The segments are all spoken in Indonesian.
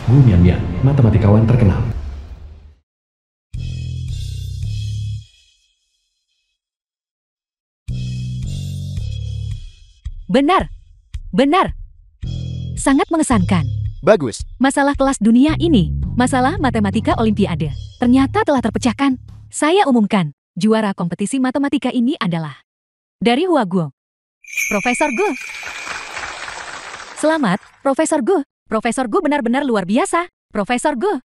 Gu Mianbian, matematikawan terkenal. Benar. Benar. Sangat mengesankan. Bagus. Masalah kelas dunia ini, masalah matematika olimpiade, ternyata telah terpecahkan. Saya umumkan, juara kompetisi matematika ini adalah dari Huaguo, Profesor Gu. Selamat, Profesor Gu. Profesor Gu benar-benar luar biasa, Profesor Gu.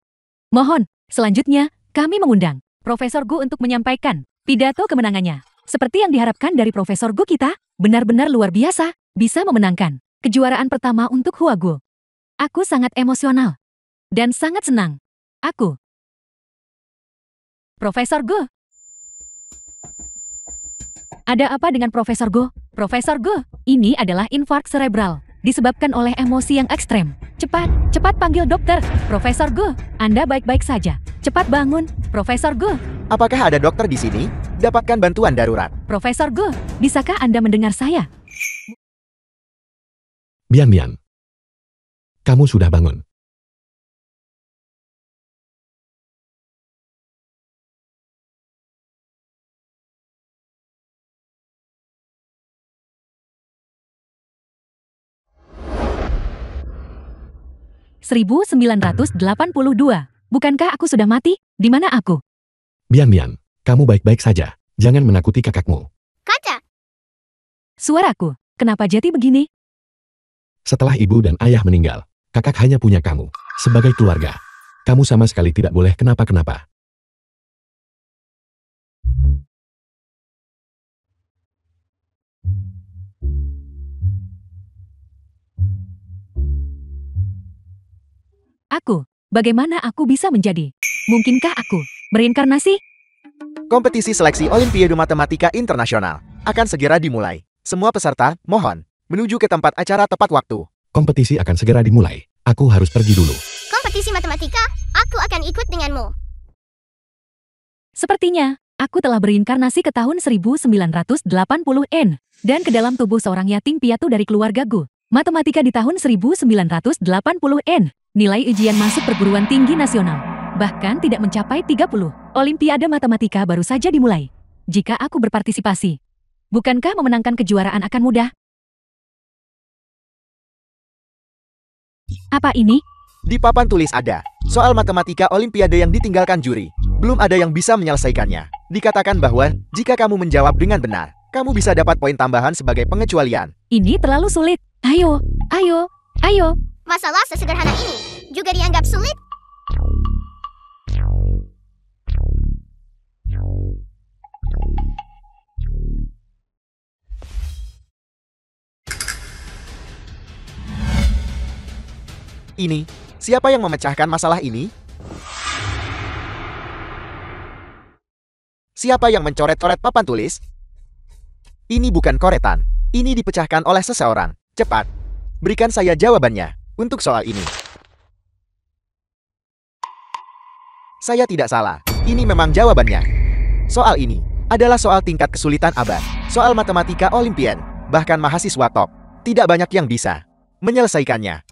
Mohon, selanjutnya, kami mengundang Profesor Gu untuk menyampaikan pidato kemenangannya. Seperti yang diharapkan dari Profesor Gu, kita benar-benar luar biasa, bisa memenangkan kejuaraan pertama untuk Huaguo. Aku sangat emosional dan sangat senang. Aku, Profesor Gu. Ada apa dengan Profesor Gu? Profesor Gu, ini adalah infark cerebral, disebabkan oleh emosi yang ekstrem. Cepat, cepat panggil dokter. Profesor Gu, Anda baik-baik saja. Cepat bangun, Profesor Gu. Apakah ada dokter di sini? Dapatkan bantuan darurat. Profesor Gu, bisakah Anda mendengar saya? Bian, kamu sudah bangun. (1982). Bukankah aku sudah mati? Di mana aku? Bian, kamu baik-baik saja. Jangan menakuti kakakmu. Kaca. Suaraku, kenapa jadi begini? Setelah ibu dan ayah meninggal, kakak hanya punya kamu sebagai keluarga. Kamu sama sekali tidak boleh kenapa-kenapa. Aku, bagaimana aku bisa menjadi? Mungkinkah aku bereinkarnasi? Kompetisi seleksi Olimpiade Matematika Internasional akan segera dimulai. Semua peserta, mohon, menuju ke tempat acara tepat waktu. Kompetisi akan segera dimulai. Aku harus pergi dulu. Kompetisi matematika, aku akan ikut denganmu. Sepertinya, aku telah bereinkarnasi ke tahun 1980-an dan ke dalam tubuh seorang yatim piatu dari keluarga Gu. Matematika di tahun 1980-an. Nilai ujian masuk perguruan tinggi nasional bahkan tidak mencapai 30. Olimpiade matematika baru saja dimulai. Jika aku berpartisipasi, bukankah memenangkan kejuaraan akan mudah? Apa ini? Di papan tulis ada soal matematika Olimpiade yang ditinggalkan juri. Belum ada yang bisa menyelesaikannya. Dikatakan bahwa jika kamu menjawab dengan benar, kamu bisa dapat poin tambahan sebagai pengecualian. Ini terlalu sulit. Ayo, ayo, ayo. Masalah sesederhana ini juga dianggap sulit. Ini, siapa yang memecahkan masalah ini? Siapa yang mencoret-coret papan tulis? Ini bukan coretan. Ini dipecahkan oleh seseorang. Cepat, berikan saya jawabannya untuk soal ini. Saya tidak salah. Ini memang jawabannya. Soal ini adalah soal tingkat kesulitan abad. Soal matematika Olimpian. Bahkan mahasiswa top tidak banyak yang bisa menyelesaikannya.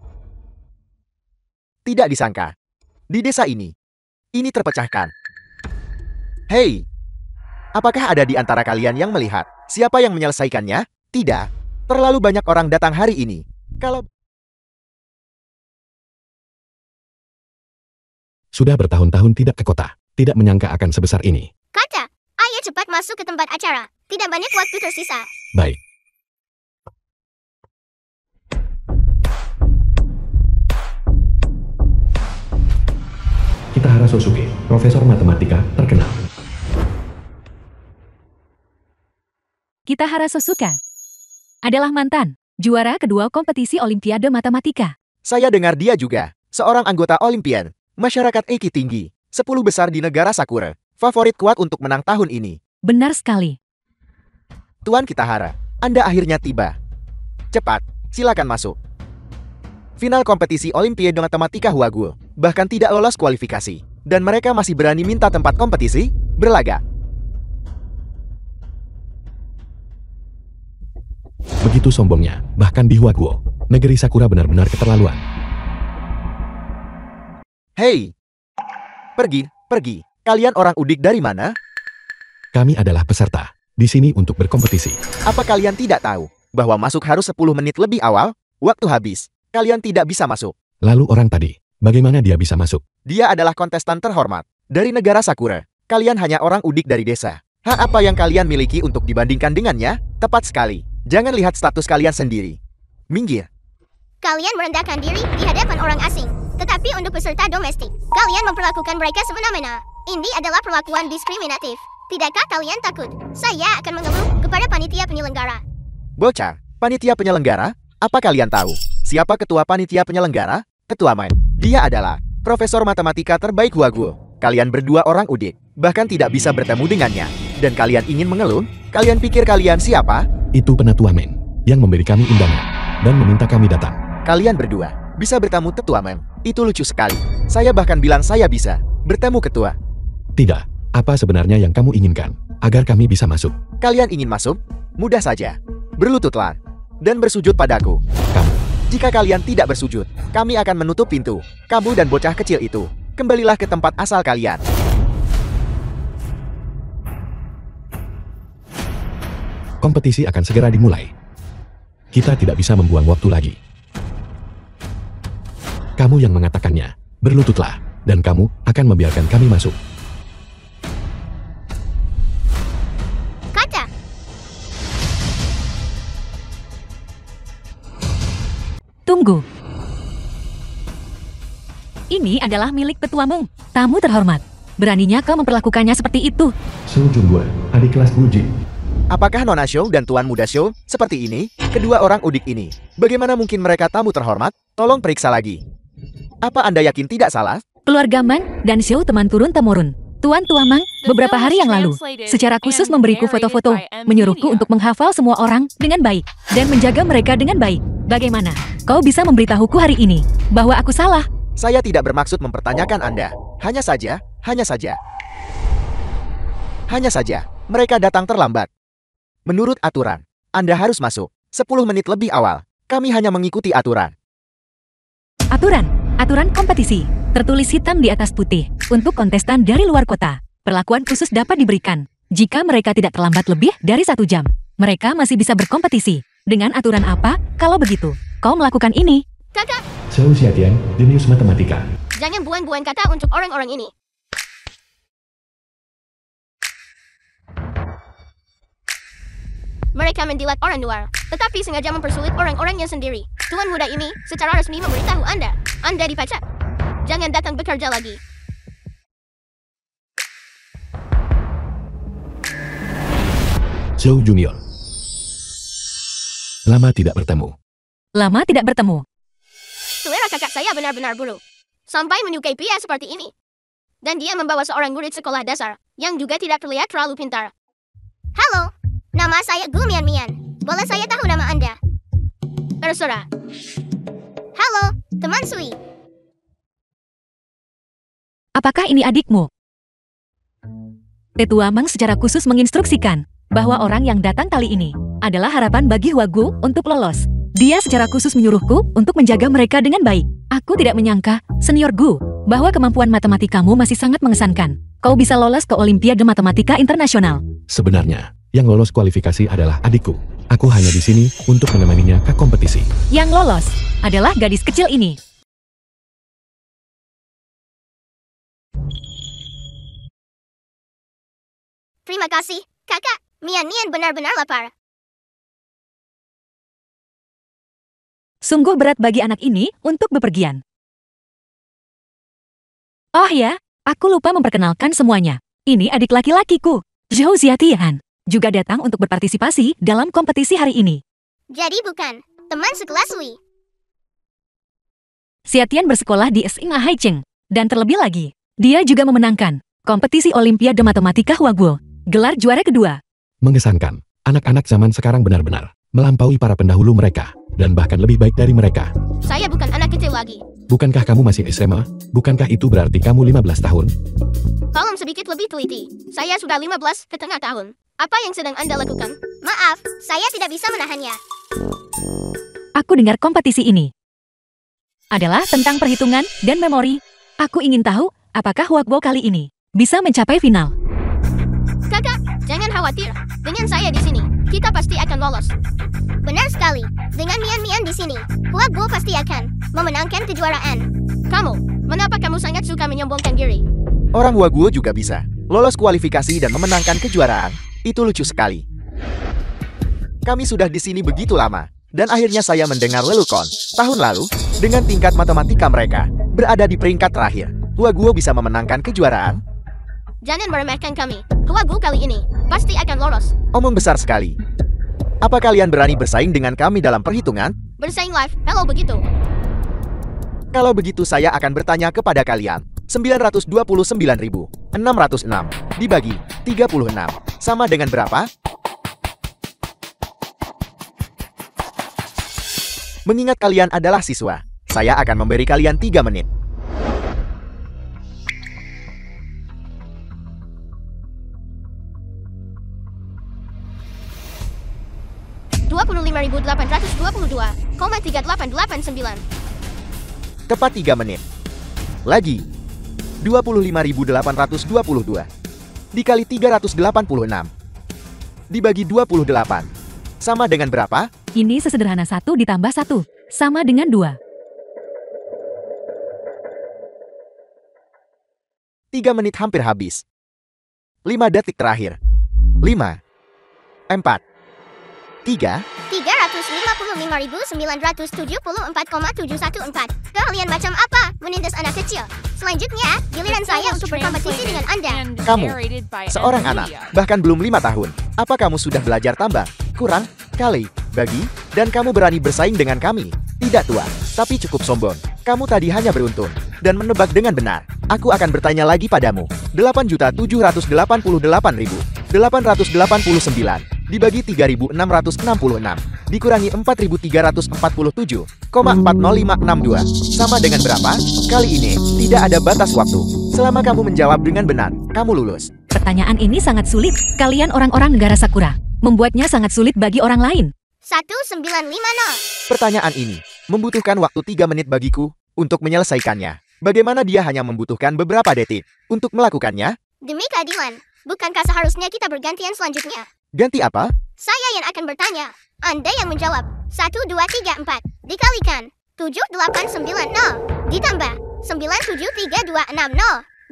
Tidak disangka, di desa ini terpecahkan. Hei, apakah ada di antara kalian yang melihat siapa yang menyelesaikannya? Tidak, terlalu banyak orang datang hari ini. Kalau Sudah bertahun-tahun tidak ke kota, tidak menyangka akan sebesar ini. Kaca, ayo cepat masuk ke tempat acara. Tidak banyak waktu tersisa. Baik. Kitahara Sosuke, Profesor Matematika terkenal. Kitahara Sosuke adalah mantan juara kedua kompetisi Olimpiade Matematika. saya dengar dia juga seorang anggota Olimpian, masyarakat Eiki tinggi, 10 besar di negara Sakura, favorit kuat untuk menang tahun ini. Benar sekali. Tuan Kitahara, Anda akhirnya tiba. Cepat, silakan masuk. Final kompetisi Olimpiade Matematika Huaguo bahkan tidak lolos kualifikasi, dan mereka masih berani minta tempat kompetisi berlaga. Begitu sombongnya, bahkan di Huaguo, negeri Sakura benar-benar keterlaluan. Hei! Pergi. Kalian orang udik dari mana? Kami adalah peserta. Di sini untuk berkompetisi. Apa kalian tidak tahu bahwa masuk harus 10 menit lebih awal? Waktu habis. Kalian tidak bisa masuk. Lalu orang tadi, bagaimana dia bisa masuk? Dia adalah kontestan terhormat dari negara Sakura. Kalian hanya orang udik dari desa. Hak apa yang kalian miliki untuk dibandingkan dengannya? Tepat sekali. Jangan lihat status kalian sendiri. Minggir. Kalian merendahkan diri di hadapan orang asing. Tetapi untuk peserta domestik, kalian memperlakukan mereka semena-mena. Ini adalah perlakuan diskriminatif. Tidakkah kalian takut? Saya akan mengeluh kepada panitia penyelenggara. Bocah, panitia penyelenggara? Apa kalian tahu siapa ketua panitia penyelenggara? Ketua Main. Dia adalah profesor matematika terbaik Huaguo. Kalian berdua orang udik, bahkan tidak bisa bertemu dengannya. Dan kalian ingin mengeluh? Kalian pikir kalian siapa? Itu penatua Men yang memberi kami undangan dan meminta kami datang. Kalian berdua bisa bertemu ketua Mem. Itu lucu sekali. Saya bahkan bilang saya bisa bertemu ketua. Tidak. Apa sebenarnya yang kamu inginkan agar kami bisa masuk? Kalian ingin masuk? Mudah saja. Berlututlah dan bersujud padaku. Kamu. Jika kalian tidak bersujud, kami akan menutup pintu. Kamu dan bocah kecil itu, kembalilah ke tempat asal kalian. Kompetisi akan segera dimulai. Kita tidak bisa membuang waktu lagi. Kamu yang mengatakannya. Berlututlah, dan kamu akan membiarkan kami masuk. Kata. Tunggu. Ini adalah milik Petua Meng. Tamu terhormat. Beraninya kau memperlakukannya seperti itu. Su Junggua, adik kelas Guji. Apakah Nona Show dan Tuan Muda Show seperti ini? Kedua orang udik ini. Bagaimana mungkin mereka tamu terhormat? Tolong periksa lagi. Apa Anda yakin tidak salah? Keluarga Mang dan Xiao teman turun-temurun. Tuan Tua Mang beberapa hari yang lalu secara khusus memberiku foto-foto, menyuruhku untuk menghafal semua orang dengan baik dan menjaga mereka dengan baik. Bagaimana? Kau bisa memberitahuku hari ini bahwa aku salah? Saya tidak bermaksud mempertanyakan Anda. Hanya saja, mereka datang terlambat. Menurut aturan, Anda harus masuk 10 menit lebih awal. Kami hanya mengikuti aturan. Aturan kompetisi. Tertulis hitam di atas putih. Untuk kontestan dari luar kota, perlakuan khusus dapat diberikan. Jika mereka tidak terlambat lebih dari 1 jam, mereka masih bisa berkompetisi. Dengan aturan apa, kalau begitu, kau melakukan ini? Kakak, Xiao Xiatian, jenius matematika. jangan buang-buang kata untuk orang-orang ini. Mereka menjilat orang luar, tetapi sengaja mempersulit orang-orangnya sendiri. Tuan muda ini secara resmi memberitahu Anda dipecat. Jangan datang bekerja lagi. Xiao Junior. Lama tidak bertemu. Selera kakak saya benar-benar buruk. Sampai menyukai pria seperti ini. Dan dia membawa seorang murid sekolah dasar, yang juga tidak terlihat terlalu pintar. Halo, nama saya Gu Mian Mian. Boleh saya tahu nama Anda? Terserah. Halo, teman Sui. Apakah ini adikmu? Tetua Mang secara khusus menginstruksikan bahwa orang yang datang kali ini adalah harapan bagi Huagu untuk lolos. Dia secara khusus menyuruhku untuk menjaga mereka dengan baik. Aku tidak menyangka, Senior Gu, bahwa kemampuan matematikamu masih sangat mengesankan. Kau bisa lolos ke Olimpiade Matematika Internasional. Sebenarnya, yang lolos kualifikasi adalah adikku. Aku hanya di sini untuk menemaninya ke kompetisi. Yang lolos adalah gadis kecil ini. Terima kasih, kakak. Mian Mian benar-benar lapar. Sungguh berat bagi anak ini untuk bepergian. Oh ya, aku lupa memperkenalkan semuanya. Ini adik laki-lakiku, Zhou Xiatian, juga datang untuk berpartisipasi dalam kompetisi hari ini. Jadi bukan teman sekelas Sui. Xiatian bersekolah di SMA Haicheng, dan terlebih lagi, dia juga memenangkan kompetisi Olimpiade Matematika Huaguo, gelar juara kedua. Mengesankan, anak-anak zaman sekarang benar-benar melampaui para pendahulu mereka, dan bahkan lebih baik dari mereka. Saya bukan anak kecil lagi. Bukankah kamu masih SMA? Bukankah itu berarti kamu 15 tahun? Tolong sedikit lebih teliti. Saya sudah 15 setengah tahun. Apa yang sedang Anda lakukan? Maaf, saya tidak bisa menahannya. Aku dengar kompetisi ini adalah tentang perhitungan dan memori. Aku ingin tahu, apakah Huakbo kali ini bisa mencapai final? Kakak, jangan khawatir. Dengan saya di sini, kita pasti akan lolos. Benar sekali. Dengan Mian-Mian di sini, Huakbo pasti akan memenangkan kejuaraan. Kamu, mengapa kamu sangat suka menyombongkan diri? Orang Huaguo juga bisa lolos kualifikasi dan memenangkan kejuaraan. Itu lucu sekali. Kami sudah di sini begitu lama, dan akhirnya saya mendengar Lelukon tahun lalu dengan tingkat matematika mereka berada di peringkat terakhir. Huaguo bisa memenangkan kejuaraan. Jangan meremehkan kami. Huaguo kali ini pasti akan lolos. Omong besar sekali. Apa kalian berani bersaing dengan kami dalam perhitungan? Bersaing live, hello begitu. Kalau begitu saya akan bertanya kepada kalian. 929.606 dibagi 36 sama dengan berapa? Mengingat kalian adalah siswa, saya akan memberi kalian 3 menit. Tepat 3 menit. Lagi. 25.822 dikali 386 dibagi 28 sama dengan berapa? Ini sesederhana 1 ditambah 1 sama dengan 2. 3 menit hampir habis. 5 detik terakhir. 5 4 3 355.974,714. Kalian macam apa menindas anak kecil? Selanjutnya, giliran saya untuk berkompetisi dengan Anda. Kamu, seorang anak, bahkan belum 5 tahun. Apa kamu sudah belajar tambah? Kurang? Kali? Bagi? Dan kamu berani bersaing dengan kami? Tidak tua, tapi cukup sombong. Kamu tadi hanya beruntung dan menebak dengan benar. Aku akan bertanya lagi padamu. 8.788.889 dibagi 3.666 dikurangi 4.347,40562 sama dengan berapa? Kali ini tidak ada batas waktu. Selama kamu menjawab dengan benar, kamu lulus. Pertanyaan ini sangat sulit. Kalian orang-orang negara Sakura membuatnya sangat sulit bagi orang lain. 1950. Pertanyaan ini membutuhkan waktu 3 menit bagiku untuk menyelesaikannya. Bagaimana dia hanya membutuhkan beberapa detik untuk melakukannya? Demi keadilan, bukankah seharusnya kita bergantian selanjutnya? Ganti apa? Saya yang akan bertanya. Anda yang menjawab. 1, 2, 3, 4 dikalikan 7890 ditambah 973260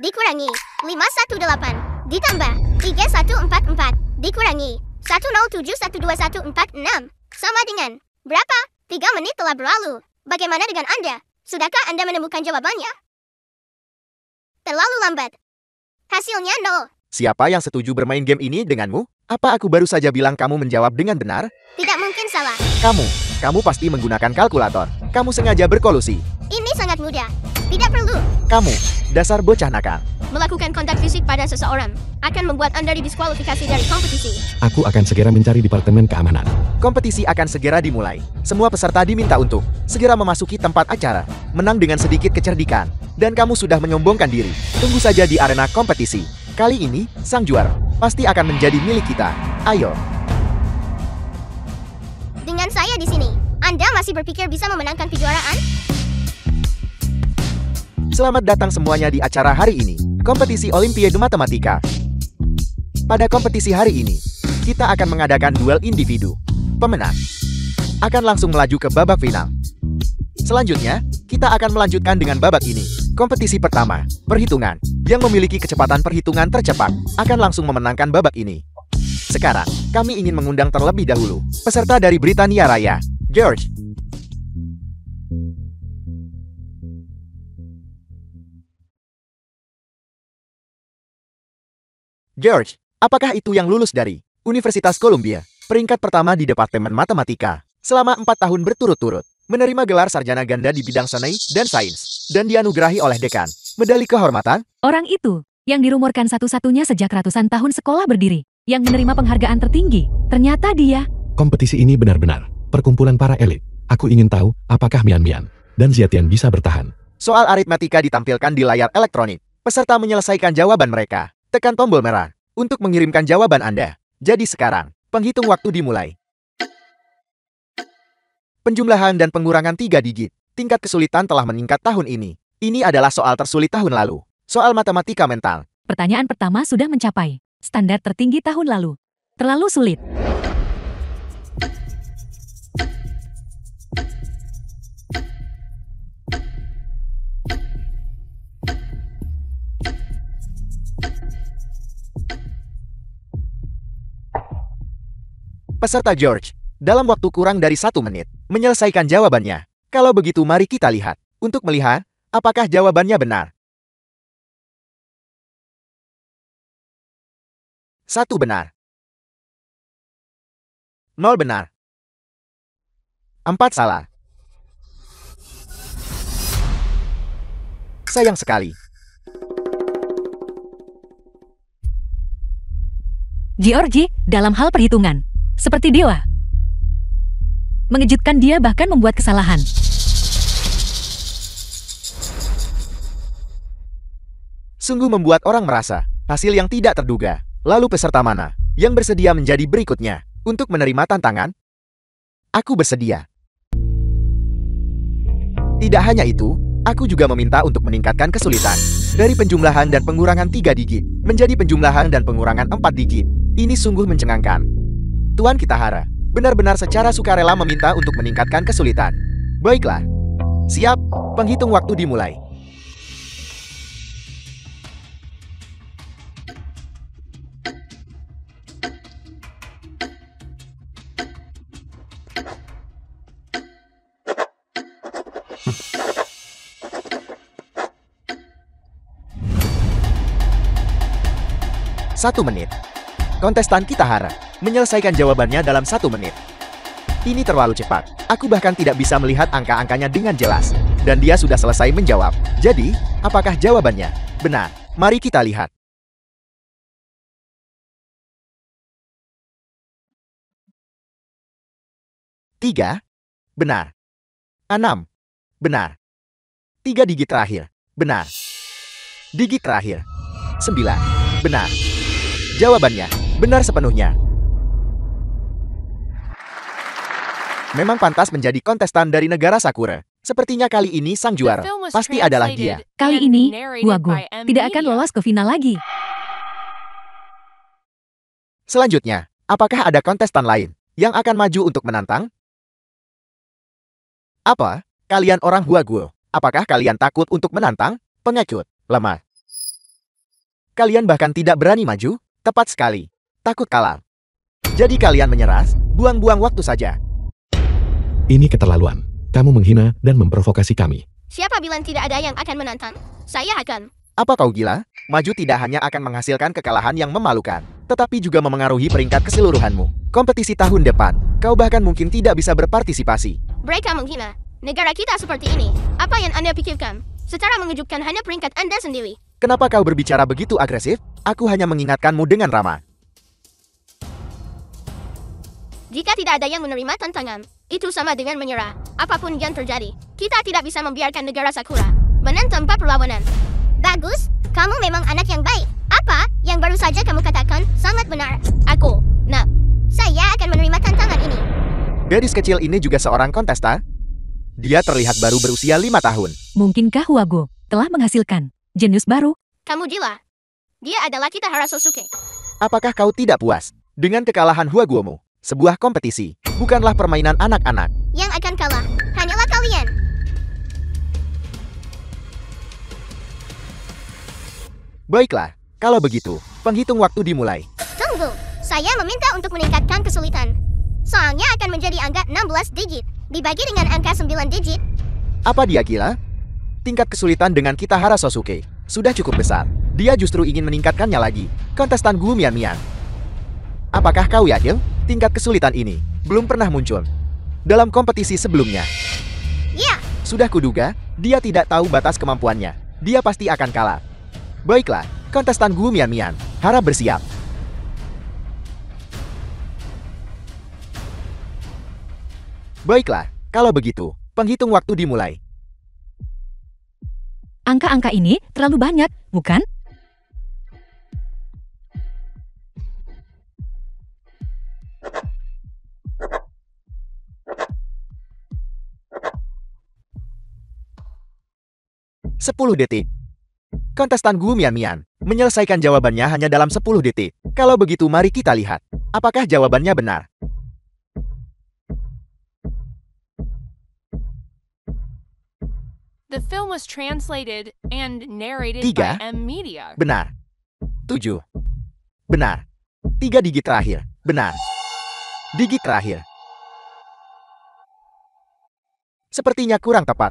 dikurangi 518 ditambah 3144 dikurangi 1071214 sama dengan berapa? 3 menit telah berlalu. Bagaimana dengan Anda? Sudahkah Anda menemukan jawabannya? Terlalu lambat. Hasilnya 0. Siapa yang setuju bermain game ini denganmu? Apa aku baru saja bilang kamu menjawab dengan benar? Tidak mungkin salah. Kamu pasti menggunakan kalkulator. Kamu sengaja berkolusi. Ini sangat mudah. Tidak perlu. Kamu, dasar bocah nakal. Melakukan kontak fisik pada seseorang akan membuat Anda didiskualifikasi dari kompetisi. Aku akan segera mencari Departemen Keamanan. Kompetisi akan segera dimulai. Semua peserta diminta untuk segera memasuki tempat acara, menang dengan sedikit kecerdikan, dan kamu sudah menyombongkan diri. Tunggu saja di arena kompetisi. Kali ini, sang juara pasti akan menjadi milik kita. Ayo. Dengan saya di sini, Anda masih berpikir bisa memenangkan kejuaraan? Selamat datang semuanya di acara hari ini, kompetisi Olimpiade Matematika. Pada kompetisi hari ini, kita akan mengadakan duel individu. Pemenang akan langsung melaju ke babak final. Selanjutnya, kita akan melanjutkan dengan babak ini. Kompetisi pertama, perhitungan. Yang memiliki kecepatan perhitungan tercepat akan langsung memenangkan babak ini. Sekarang, kami ingin mengundang terlebih dahulu peserta dari Britania Raya, George. George, apakah itu yang lulus dari Universitas Columbia, peringkat pertama di Departemen Matematika, selama 4 tahun berturut-turut, menerima gelar sarjana ganda di bidang seni dan sains, dan dianugerahi oleh dekan medali kehormatan? Orang itu, yang dirumorkan satu-satunya sejak ratusan tahun sekolah berdiri, yang menerima penghargaan tertinggi, ternyata dia. Kompetisi ini benar-benar perkumpulan para elit. Aku ingin tahu apakah Mian-Mian dan Ziatian bisa bertahan. Soal aritmatika ditampilkan di layar elektronik. Peserta menyelesaikan jawaban mereka. Tekan tombol merah untuk mengirimkan jawaban Anda. Jadi sekarang, penghitung waktu dimulai. Penjumlahan dan pengurangan 3 digit. Tingkat kesulitan telah meningkat tahun ini. Ini adalah soal tersulit tahun lalu. Soal matematika mental. Pertanyaan pertama sudah mencapai standar tertinggi tahun lalu. Terlalu sulit. Peserta George, dalam waktu kurang dari 1 menit, menyelesaikan jawabannya. Kalau begitu mari kita lihat. Untuk melihat, apakah jawabannya benar. 1 benar. 0 benar. 4 salah. Sayang sekali. Georgie, dalam hal perhitungan, seperti dewa. Mengejutkan, dia bahkan membuat kesalahan. Sungguh membuat orang merasa hasil yang tidak terduga. Lalu peserta mana yang bersedia menjadi berikutnya untuk menerima tantangan? Aku bersedia. Tidak hanya itu, aku juga meminta untuk meningkatkan kesulitan dari penjumlahan dan pengurangan 3 digit menjadi penjumlahan dan pengurangan 4 digit. Ini sungguh mencengangkan. Tuan Kitahara benar-benar secara sukarela meminta untuk meningkatkan kesulitan. Baiklah. Siap, penghitung waktu dimulai. Satu menit. Kontestan Kitahara menyelesaikan jawabannya dalam 1 menit. Ini terlalu cepat. Aku bahkan tidak bisa melihat angka-angkanya dengan jelas. Dan dia sudah selesai menjawab. Jadi, apakah jawabannya benar? Mari kita lihat. Tiga, benar. 6, benar. 3 digit terakhir, benar. Digit terakhir, 9, benar. Jawabannya benar sepenuhnya. Memang pantas menjadi kontestan dari negara Sakura. Sepertinya kali ini sang juara pasti adalah dia. Kali ini, Huagu tidak akan lolos ke final lagi. Selanjutnya, apakah ada kontestan lain yang akan maju untuk menantang? Apa? Kalian orang Huagu, apakah kalian takut untuk menantang? Pengecut, lemah. Kalian bahkan tidak berani maju? Tepat sekali. Takut kalah. Jadi kalian menyerah? Buang-buang waktu saja. Ini keterlaluan. Kamu menghina dan memprovokasi kami. Siapa bilang tidak ada yang akan menantang? Saya akan. Apa kau gila? Maju tidak hanya akan menghasilkan kekalahan yang memalukan, tetapi juga memengaruhi peringkat keseluruhanmu. Kompetisi tahun depan, kau bahkan mungkin tidak bisa berpartisipasi. Mereka menghina negara kita seperti ini. Apa yang Anda pikirkan? Secara mengejutkan hanya peringkat Anda sendiri. Kenapa kau berbicara begitu agresif? Aku hanya mengingatkanmu dengan ramah. Jika tidak ada yang menerima tantangan, itu sama dengan menyerah. Apapun yang terjadi, kita tidak bisa membiarkan negara Sakura menang tanpa perlawanan. Bagus, kamu memang anak yang baik. Apa yang baru saja kamu katakan sangat benar. Saya akan menerima tantangan ini. Gadis kecil ini juga seorang kontestan. Dia terlihat baru berusia 5 tahun. Mungkinkah Huagu telah menghasilkan jenius baru? Kamu gila. Dia adalah Kitahara Sosuke. Apakah kau tidak puas dengan kekalahan Huaguomu? Sebuah kompetisi bukanlah permainan anak-anak. Yang akan kalah hanyalah kalian. Baiklah, kalau begitu, penghitung waktu dimulai. Tunggu, saya meminta untuk meningkatkan kesulitan. Soalnya akan menjadi angka 16 digit, dibagi dengan angka 9 digit. Apa dia gila? Tingkat kesulitan dengan Kitahara Sosuke sudah cukup besar. Dia justru ingin meningkatkannya lagi. Kontestan Gu Mian. Apakah kau yakin tingkat kesulitan ini belum pernah muncul dalam kompetisi sebelumnya? Ya. Sudah kuduga, dia tidak tahu batas kemampuannya. Dia pasti akan kalah. Baiklah, kontestan Gu Mian, harap bersiap. Baiklah, kalau begitu, penghitung waktu dimulai. Angka-angka ini terlalu banyak, bukan? 10 detik. Kontestan Gu Mian menyelesaikan jawabannya hanya dalam 10 detik. Kalau begitu mari kita lihat. Apakah jawabannya benar? The film was translated and narrated Tiga. by M Media. Benar. 7. Benar. 3 digit terakhir. Benar. Digit terakhir. Sepertinya kurang tepat.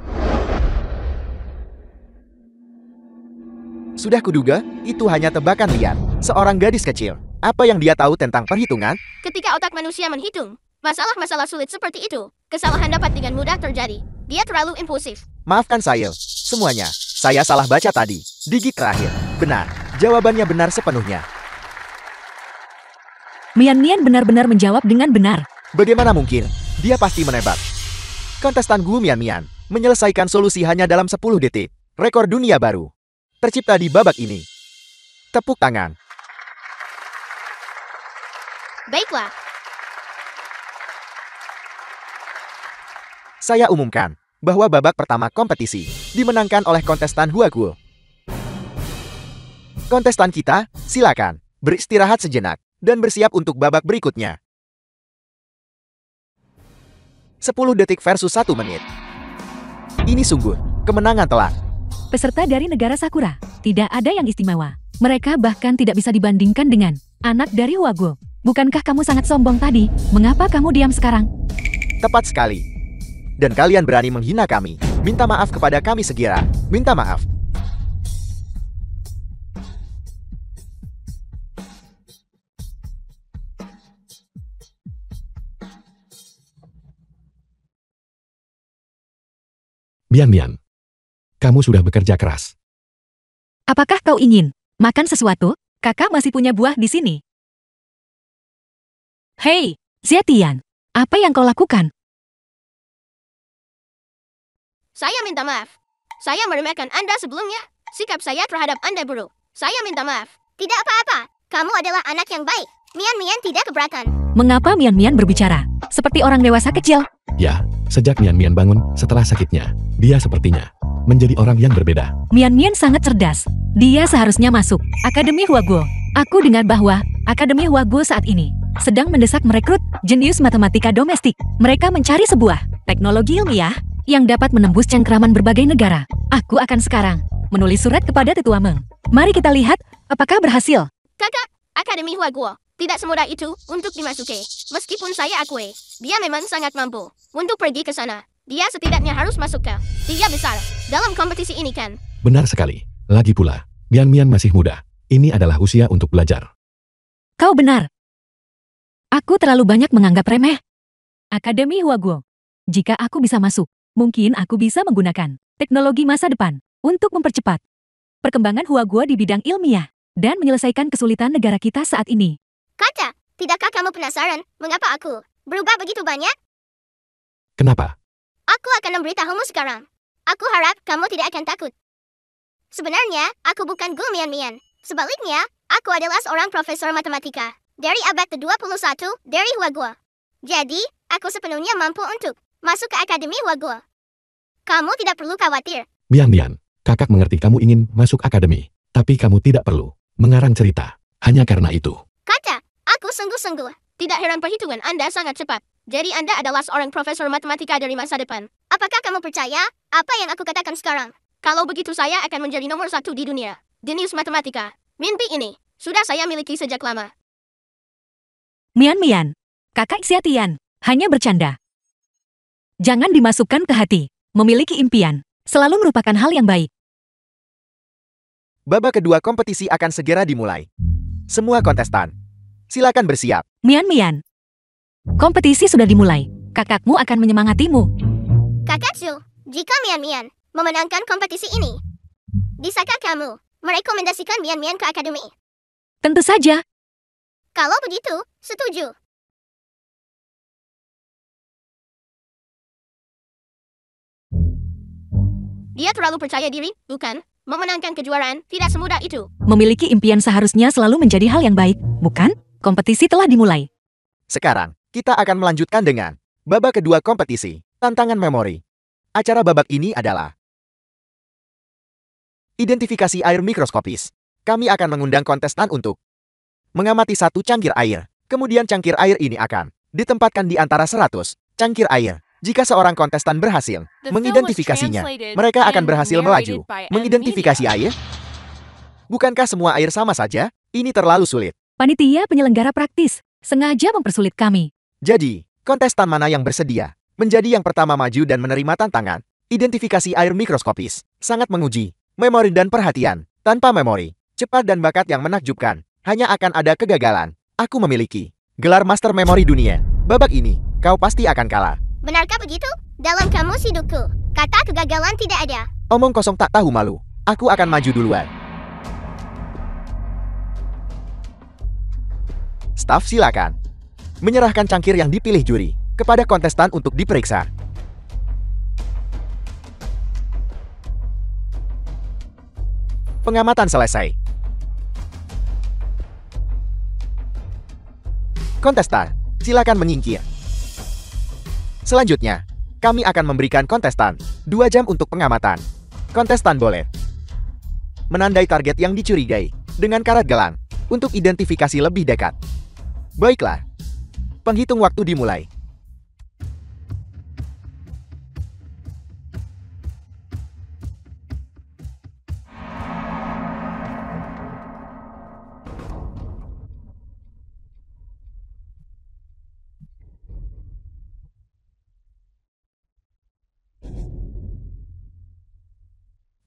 Sudah kuduga, itu hanya tebakan liar. Seorang gadis kecil. Apa yang dia tahu tentang perhitungan? Ketika otak manusia menghitung, masalah-masalah sulit seperti itu, kesalahan dapat dengan mudah terjadi. Dia terlalu impulsif. Maafkan saya, semuanya. Saya salah baca tadi. Digit terakhir. Benar. Jawabannya benar sepenuhnya. Mian benar-benar menjawab dengan benar. Bagaimana mungkin? Dia pasti menebak. Kontestan Gu Mian menyelesaikan solusi hanya dalam 10 detik. Rekor dunia baru tercipta di babak ini. Tepuk tangan. Baiklah, Saya umumkan bahwa babak pertama kompetisi dimenangkan oleh kontestan Huaguo. Kontestan kita, silakan beristirahat sejenak dan bersiap untuk babak berikutnya. 10 detik versus 1 menit. Ini sungguh kemenangan telak. Peserta dari negara Sakura, tidak ada yang istimewa. Mereka bahkan tidak bisa dibandingkan dengan anak dari Huaguo. Bukankah kamu sangat sombong tadi? Mengapa kamu diam sekarang? Tepat sekali. Dan kalian berani menghina kami. Minta maaf kepada kami segera. Minta maaf. Mian, kamu sudah bekerja keras. Apakah kau ingin makan sesuatu? Kakak masih punya buah di sini. Hei, Zetian, apa yang kau lakukan? saya minta maaf. Saya meremehkan Anda sebelumnya. Sikap saya terhadap Anda buruk. Saya minta maaf. Tidak apa-apa. Kamu adalah anak yang baik. Mian tidak keberatan. Mengapa Mian berbicara seperti orang dewasa kecil? Ya, sejak Mian bangun setelah sakitnya, dia sepertinya menjadi orang yang berbeda. Mian sangat cerdas. Dia seharusnya masuk Akademi Huaguo. Aku dengar bahwa Akademi Huaguo saat ini sedang mendesak merekrut jenius matematika domestik. Mereka mencari sebuah teknologi ilmiah yang dapat menembus cengkraman berbagai negara. Aku akan sekarang menulis surat kepada Tetua Meng. Mari kita lihat apakah berhasil. Kakak, Akademi Huaguo tidak semudah itu untuk dimasuki. Meskipun saya akui, dia memang sangat mampu untuk pergi ke sana. Dia setidaknya harus masuk ke 3 besar dalam kompetisi ini kan? Benar sekali. Lagi pula, Mian masih muda. Ini adalah usia untuk belajar. Kau benar. Aku terlalu banyak menganggap remeh Akademi Huaguo. Jika aku bisa masuk, mungkin aku bisa menggunakan teknologi masa depan untuk mempercepat perkembangan Huaguo di bidang ilmiah dan menyelesaikan kesulitan negara kita saat ini. Kaca, tidakkah kamu penasaran mengapa aku berubah begitu banyak? Kenapa? Aku akan memberitahumu sekarang. Aku harap kamu tidak akan takut. Sebenarnya, aku bukan Gu Mian. Sebaliknya, aku adalah seorang profesor matematika dari abad ke-21 dari Huaguo. Jadi, aku sepenuhnya mampu untuk masuk ke Akademi Huaguo. Kamu tidak perlu khawatir. Mian, kakak mengerti kamu ingin masuk akademi, tapi kamu tidak perlu mengarang cerita hanya karena itu. Kaca, aku sungguh-sungguh. Tidak heran perhitungan Anda sangat cepat. Jadi Anda adalah seorang profesor matematika dari masa depan. Apakah kamu percaya apa yang aku katakan sekarang? Kalau begitu saya akan menjadi nomor 1 di dunia. Jenius matematika. Mimpi ini sudah saya miliki sejak lama. Mian, kakak Xiatian, hanya bercanda. Jangan dimasukkan ke hati. Memiliki impian selalu merupakan hal yang baik. Babak kedua kompetisi akan segera dimulai. Semua kontestan, silakan bersiap. Mian, kompetisi sudah dimulai. Kakakmu akan menyemangatimu. Kakak Zhu, jika Mian memenangkan kompetisi ini, bisakah kamu merekomendasikan Mian ke akademi? Tentu saja. Kalau begitu, setuju. Dia terlalu percaya diri, bukan? Memenangkan kejuaraan tidak semudah itu. Memiliki impian seharusnya selalu menjadi hal yang baik, bukan? Kompetisi telah dimulai. Sekarang, kita akan melanjutkan dengan babak kedua kompetisi, tantangan memori. Acara babak ini adalah Identifikasi air mikroskopis. Kami akan mengundang kontestan untuk mengamati satu cangkir air. Kemudian cangkir air ini akan ditempatkan di antara 100 cangkir air. Jika seorang kontestan berhasil The film was mengidentifikasinya, translated mereka akan and berhasil melaju. narrated by Mengidentifikasi air? Bukankah semua air sama saja? Ini terlalu sulit. Panitia penyelenggara praktis sengaja mempersulit kami. Jadi, kontestan mana yang bersedia menjadi yang pertama maju dan menerima tantangan? Identifikasi air mikroskopis sangat menguji memori dan perhatian. Tanpa memori, cepat dan bakat yang menakjubkan, hanya akan ada kegagalan. Aku memiliki gelar Master Memori Dunia. Babak ini, kau pasti akan kalah. Benarkah begitu? Dalam kamus hidupku, kata kegagalan tidak ada. Omong kosong tak tahu malu. Aku akan maju duluan. Staf silakan menyerahkan cangkir yang dipilih juri kepada kontestan untuk diperiksa. Pengamatan selesai. Kontestan, silakan menyingkir. Selanjutnya, kami akan memberikan kontestan 2 jam untuk pengamatan. Kontestan boleh menandai target yang dicurigai dengan karat gelang untuk identifikasi lebih dekat. Baiklah, penghitung waktu dimulai.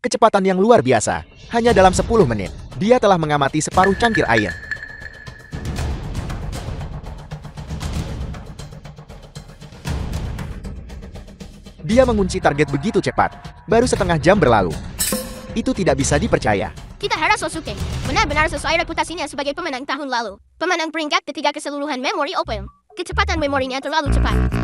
Kecepatan yang luar biasa. Hanya dalam 10 menit, dia telah mengamati separuh cangkir air. Dia mengunci target begitu cepat. Baru setengah jam berlalu. Itu tidak bisa dipercaya. Kitahara Sosuke benar-benar sesuai reputasinya sebagai pemenang tahun lalu. Pemenang peringkat ketiga keseluruhan memori open. Kecepatan memorinya terlalu cepat.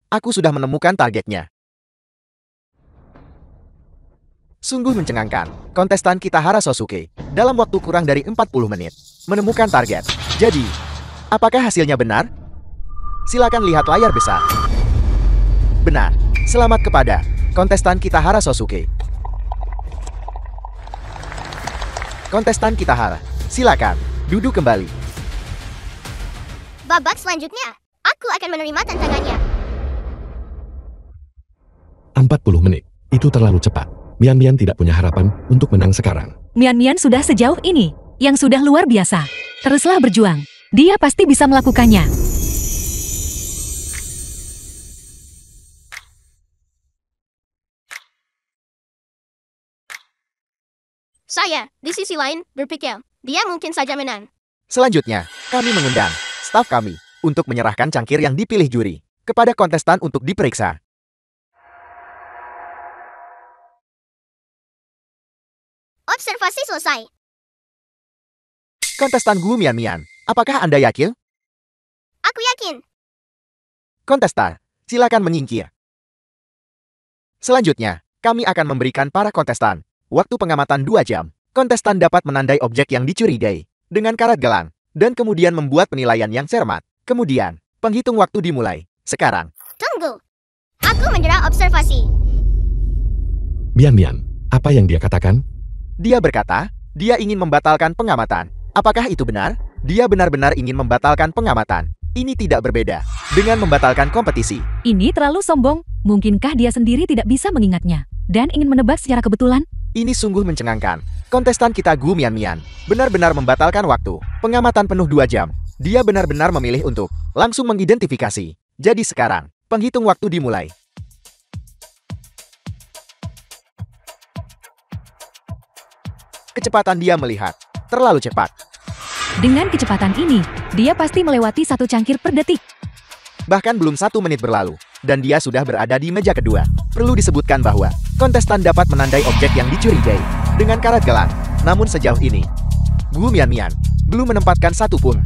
Aku sudah menemukan targetnya. Sungguh mencengangkan. Kontestan Kitahara Sosuke dalam waktu kurang dari 40 menit menemukan target. Jadi, apakah hasilnya benar? Silakan lihat layar besar. Benar. Selamat kepada kontestan Kitahara Sosuke. Kontestan Kitahara, silakan duduk kembali. Babak selanjutnya, aku akan menerima tantangannya. 40 menit. Itu terlalu cepat. Mian Mian tidak punya harapan untuk menang sekarang. Mian Mian sudah sejauh ini, yang sudah luar biasa. Teruslah berjuang. Dia pasti bisa melakukannya. Saya, di sisi lain, berpikir, dia mungkin saja menang. Selanjutnya, kami mengundang staf kami untuk menyerahkan cangkir yang dipilih juri kepada kontestan untuk diperiksa. Observasi selesai. Kontestan Gu Mian Mian, apakah Anda yakin? Aku yakin. Kontestan, silakan menyingkir. Selanjutnya, kami akan memberikan para kontestan waktu pengamatan 2 jam. Kontestan dapat menandai objek yang dicurigai dengan karat gelang dan kemudian membuat penilaian yang cermat. Kemudian, penghitung waktu dimulai. Sekarang, Tunggu. Aku mendera observasi. Mian Mian, apa yang dia katakan? dia berkata, dia ingin membatalkan pengamatan. Apakah itu benar? Dia benar-benar ingin membatalkan pengamatan. Ini tidak berbeda dengan membatalkan kompetisi. Ini terlalu sombong. Mungkinkah dia sendiri tidak bisa mengingatnya dan ingin menebak secara kebetulan? Ini sungguh mencengangkan. Kontestan kita Gu Mian Mian benar-benar membatalkan waktu. Pengamatan penuh 2 jam. Dia benar-benar memilih untuk langsung mengidentifikasi. Jadi sekarang, penghitung waktu dimulai. Kecepatan dia melihat terlalu cepat. Dengan kecepatan ini, dia pasti melewati 1 cangkir per detik. Bahkan belum 1 menit berlalu, dan dia sudah berada di meja kedua. Perlu disebutkan bahwa kontestan dapat menandai objek yang dicurigai dengan karat gelang. Namun sejauh ini, Gu Mian Mian belum menempatkan 1 pun.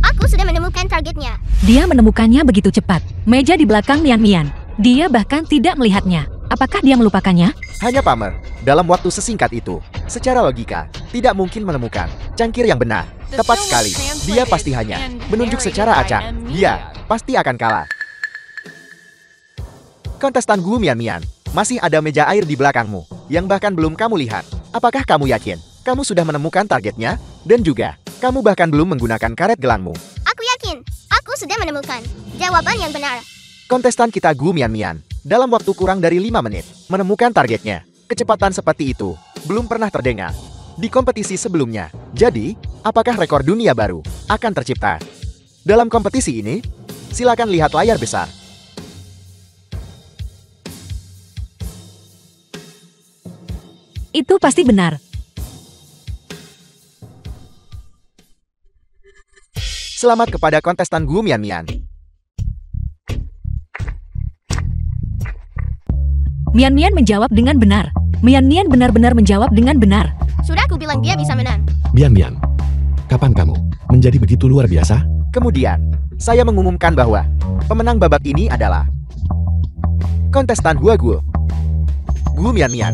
Aku sudah menemukan targetnya. Dia menemukannya begitu cepat. Meja di belakang Mian Mian. Dia bahkan tidak melihatnya. Apakah dia melupakannya? Hanya pamer, dalam waktu sesingkat itu, secara logika, tidak mungkin menemukan cangkir yang benar. Tepat sekali, dia pasti hanya menunjuk secara acak. Dia pasti akan kalah. Kontestan Gu Mian, masih ada meja air di belakangmu, yang bahkan belum kamu lihat. Apakah kamu yakin? Kamu sudah menemukan targetnya? Dan juga, kamu bahkan belum menggunakan karet gelangmu. Aku yakin, aku sudah menemukan jawaban yang benar. Kontestan kita Gu Mian, dalam waktu kurang dari 5 menit, menemukan targetnya. Kecepatan seperti itu belum pernah terdengar di kompetisi sebelumnya. Jadi, apakah rekor dunia baru akan tercipta? Dalam kompetisi ini, silakan lihat layar besar. Itu pasti benar. Selamat kepada kontestan Gu Mian. Mian menjawab dengan benar. Mian benar-benar menjawab dengan benar. Sudah aku bilang dia bisa menang. Mian, kapan kamu menjadi begitu luar biasa? Kemudian, saya mengumumkan bahwa pemenang babak ini adalah kontestan Gu Mian.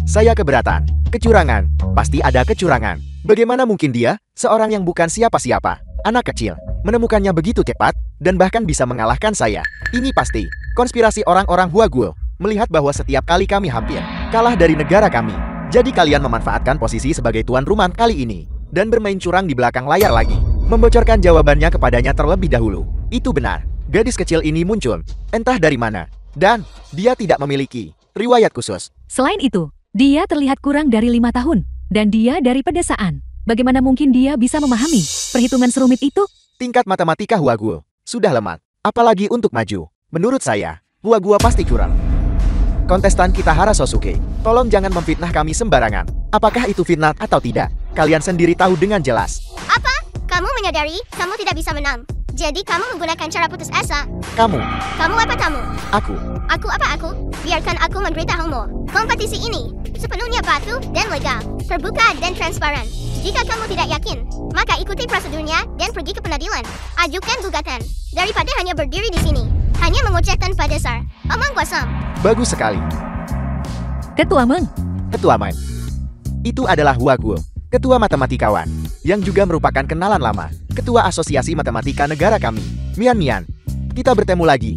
Saya keberatan. Kecurangan. Pasti ada kecurangan. Bagaimana mungkin dia, seorang yang bukan siapa-siapa, anak kecil, menemukannya begitu cepat, dan bahkan bisa mengalahkan saya? Ini pasti konspirasi orang-orang Huaguo, melihat bahwa setiap kali kami hampir kalah dari negara kami. Jadi kalian memanfaatkan posisi sebagai tuan rumah kali ini, dan bermain curang di belakang layar lagi. Membocorkan jawabannya kepadanya terlebih dahulu. Itu benar, gadis kecil ini muncul, entah dari mana, dan dia tidak memiliki riwayat khusus. Selain itu, dia terlihat kurang dari 5 tahun, dan dia dari pedesaan. Bagaimana mungkin dia bisa memahami perhitungan serumit itu? Tingkat matematika Huaguo sudah lemah, apalagi untuk maju. Menurut saya, Huaguo pasti curang. Kontestan Kitahara Sosuke, tolong jangan memfitnah kami sembarangan. Apakah itu fitnah atau tidak? Kalian sendiri tahu dengan jelas. Apa? Kamu menyadari kamu tidak bisa menang. Jadi kamu menggunakan cara putus asa. Kamu, Apa kamu? aku, Aku? Biarkan aku memberitahumu. Kompetisi ini sepenuhnya patuh dan legal, terbuka dan transparan. Jika kamu tidak yakin, maka ikuti prosedurnya dan pergi ke pengadilan. Ajukan gugatan. Daripada hanya berdiri di sini, hanya mengucapkan pada dasar omong kosong. bagus sekali. Ketua Meng, Ketua Main. Itu adalah Huaguo, ketua matematikawan, yang juga merupakan kenalan lama, ketua asosiasi matematika negara kami, Mian. Kita bertemu lagi.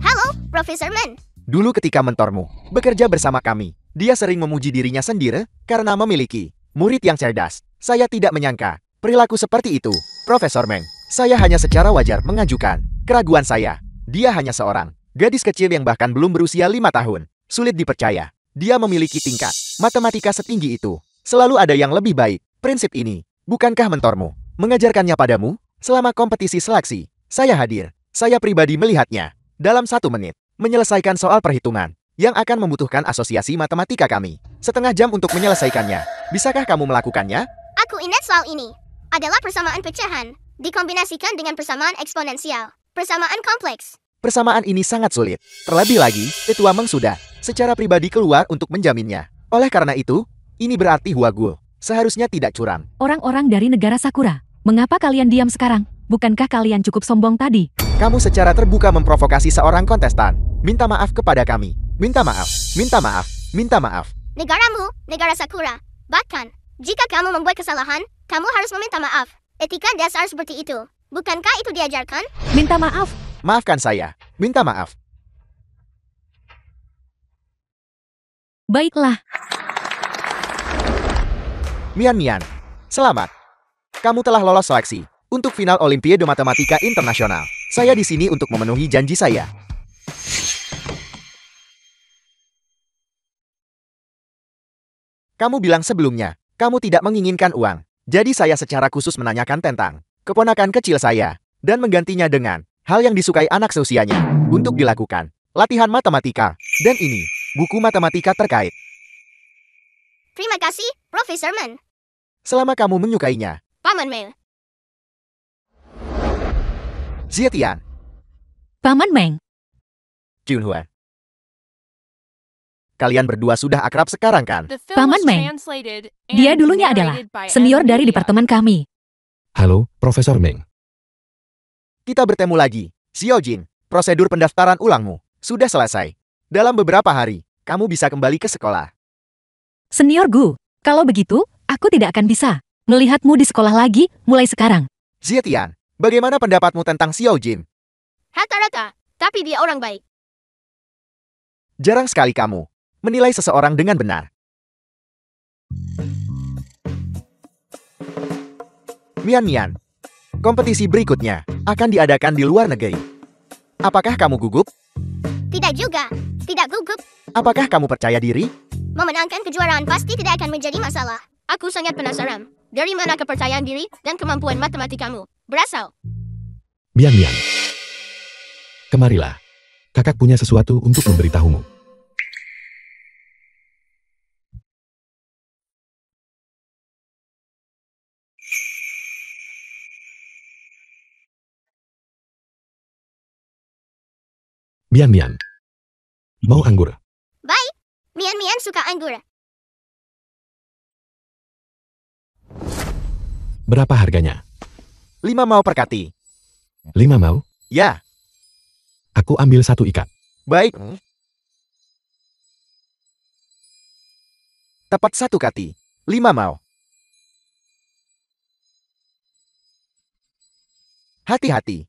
Halo, Profesor Men. Dulu ketika mentormu bekerja bersama kami, dia sering memuji dirinya sendiri karena memiliki murid yang cerdas. Saya tidak menyangka perilaku seperti itu, Profesor Meng. Saya hanya secara wajar mengajukan keraguan saya. Dia hanya seorang gadis kecil yang bahkan belum berusia 5 tahun. Sulit dipercaya, dia memiliki tingkat matematika setinggi itu. Selalu ada yang lebih baik. Prinsip ini, bukankah mentormu mengajarkannya padamu? Selama kompetisi seleksi, saya hadir. Saya pribadi melihatnya dalam 1 menit menyelesaikan soal perhitungan yang akan membutuhkan asosiasi matematika kami setengah jam untuk menyelesaikannya. Bisakah kamu melakukannya? Aku ingat soal ini. Adalah persamaan pecahan, dikombinasikan dengan persamaan eksponensial. Persamaan kompleks. Persamaan ini sangat sulit. Terlebih lagi, Ketua Meng sudah secara pribadi keluar untuk menjaminnya. Oleh karena itu, ini berarti Huaguo seharusnya tidak curang. orang-orang dari negara Sakura, mengapa kalian diam sekarang? Bukankah kalian cukup sombong tadi? Kamu secara terbuka memprovokasi seorang kontestan. Minta maaf kepada kami. Minta maaf. Negaramu, negara Sakura. Bahkan, jika kamu membuat kesalahan, kamu harus meminta maaf. Etika dasar seperti itu. Bukankah itu diajarkan? Minta maaf. Maafkan saya. Minta maaf. Baiklah, Mian, selamat. Kamu telah lolos seleksi untuk final Olimpiade Matematika Internasional. Saya di sini untuk memenuhi janji saya. Kamu bilang sebelumnya, kamu tidak menginginkan uang. Jadi saya secara khusus menanyakan tentang keponakan kecil saya, dan menggantinya dengan hal yang disukai anak seusianya untuk dilakukan. Latihan matematika. Dan ini, buku matematika terkait. Terima kasih, Profesor Men. Selama kamu menyukainya. Paman Mel. Zietian, Paman Meng. Junhua. Kalian berdua sudah akrab sekarang kan? The film Paman was Meng. translated Dia and dulunya adalah narrated by senior dari NVIDIA. departemen kami. Halo, Profesor Meng. Kita bertemu lagi, Xiaojin. Prosedur pendaftaran ulangmu sudah selesai. Dalam beberapa hari, kamu bisa kembali ke sekolah. Senior Gu, kalau begitu, aku tidak akan bisa melihatmu di sekolah lagi mulai sekarang. Zietian, bagaimana pendapatmu tentang Xiao Jin? Rata-rata, tapi dia orang baik. Jarang sekali kamu menilai seseorang dengan benar. Mian, kompetisi berikutnya akan diadakan di luar negeri. Apakah kamu gugup? Tidak juga. Tidak gugup. Apakah kamu percaya diri? Memenangkan kejuaraan pasti tidak akan menjadi masalah. Aku sangat penasaran. Dari mana kepercayaan diri dan kemampuan matematikamu berasal? Mian. Kemarilah. Kakak punya sesuatu untuk memberitahumu. Mian. Mau anggur? Baik. Mian suka anggur. Berapa harganya? 5 mau per kati. 5 mau? Ya, Aku ambil 1 ikat. baik. Tepat 1 kati. 5 mau. Hati-hati.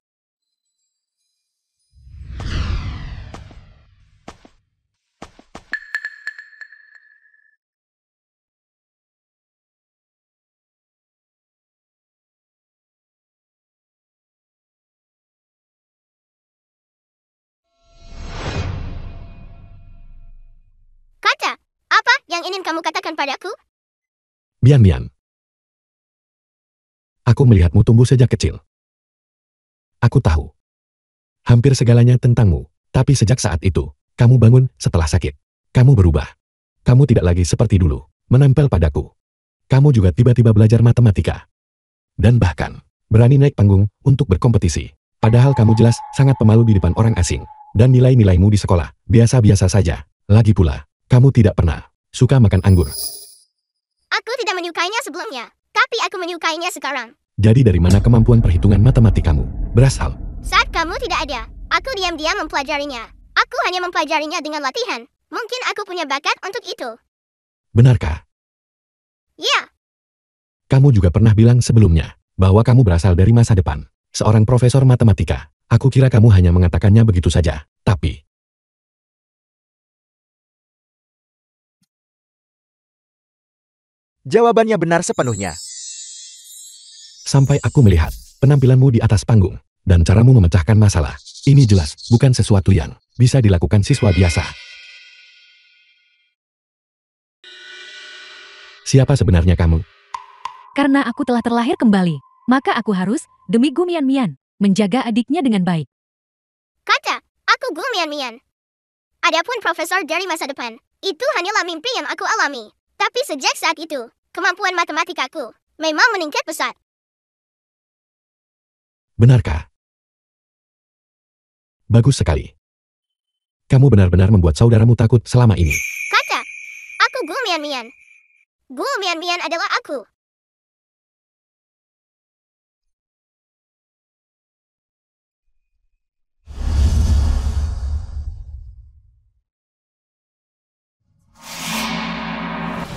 Kata, apa yang ingin kamu katakan padaku? Mian. Aku melihatmu tumbuh sejak kecil. Aku tahu hampir segalanya tentangmu, tapi sejak saat itu, kamu bangun setelah sakit. Kamu berubah. Kamu tidak lagi seperti dulu, menempel padaku. Kamu juga tiba-tiba belajar matematika. Dan bahkan, berani naik panggung untuk berkompetisi. Padahal kamu jelas sangat pemalu di depan orang asing. Dan nilai-nilaimu di sekolah, biasa-biasa saja. Lagi pula, kamu tidak pernah suka makan anggur. Aku tidak menyukainya sebelumnya, tapi aku menyukainya sekarang. Jadi dari mana kemampuan perhitungan matematikamu berasal? Saat kamu tidak ada, aku diam-diam mempelajarinya. Aku hanya mempelajarinya dengan latihan. Mungkin aku punya bakat untuk itu. Benarkah? Ya, Kamu juga pernah bilang sebelumnya bahwa kamu berasal dari masa depan. Seorang profesor matematika. Aku kira kamu hanya mengatakannya begitu saja. Tapi, Jawabannya benar sepenuhnya. sampai aku melihat penampilanmu di atas panggung dan caramu memecahkan masalah. Ini jelas bukan sesuatu yang bisa dilakukan siswa biasa. Siapa sebenarnya kamu? Karena aku telah terlahir kembali, maka aku harus, demi Gu Mian, menjaga adiknya dengan baik. kata, aku Gu Mian. Adapun profesor dari masa depan, itu hanyalah mimpi yang aku alami. Tapi sejak saat itu, kemampuan matematikaku memang meningkat pesat. Benarkah? Bagus sekali. Kamu benar-benar membuat saudaramu takut selama ini. Kata, aku Gu Mian. Gu Mian adalah aku.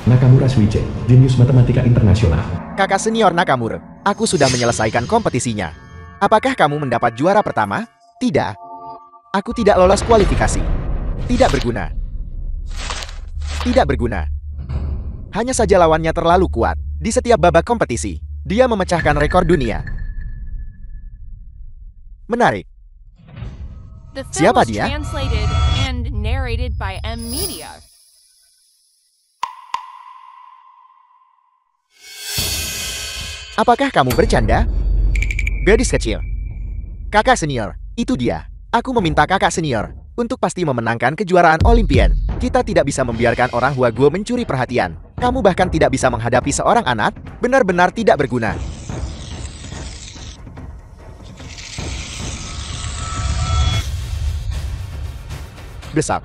Nakamura Suiche, jenius matematika internasional. Kakak senior Nakamura, aku sudah menyelesaikan kompetisinya. Apakah kamu mendapat juara pertama? Tidak. Aku tidak lolos kualifikasi. Tidak berguna. Tidak berguna. Hanya saja lawannya terlalu kuat. Di setiap babak kompetisi, dia memecahkan rekor dunia. Menarik. The film Siapa was dia? translated and narrated by M Media. Apakah kamu bercanda? Gadis kecil. Kakak senior, itu dia. Aku meminta kakak senior untuk pasti memenangkan kejuaraan Olimpian. Kita tidak bisa membiarkan orang Huaguo mencuri perhatian. Kamu bahkan tidak bisa menghadapi seorang anak, benar-benar tidak berguna. Besok,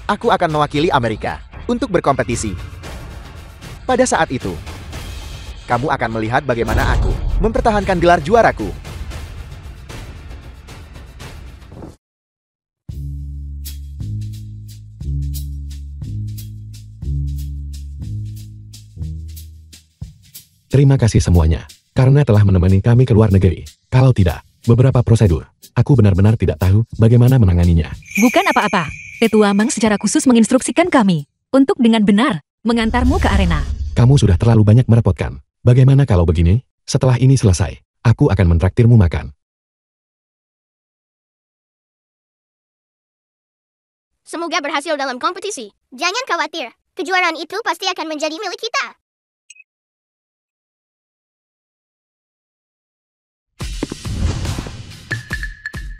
aku akan mewakili Amerika untuk berkompetisi. Pada saat itu, kamu akan melihat bagaimana aku mempertahankan gelar juaraku. Terima kasih semuanya, karena telah menemani kami ke luar negeri. Kalau tidak, beberapa prosedur, aku benar-benar tidak tahu bagaimana menanganinya. Bukan apa-apa. Tetua Mang secara khusus menginstruksikan kami untuk dengan benar mengantarmu ke arena. Kamu sudah terlalu banyak merepotkan. Bagaimana kalau begini? Setelah ini selesai, aku akan mentraktirmu makan. Semoga berhasil dalam kompetisi. Jangan khawatir, kejuaraan itu pasti akan menjadi milik kita.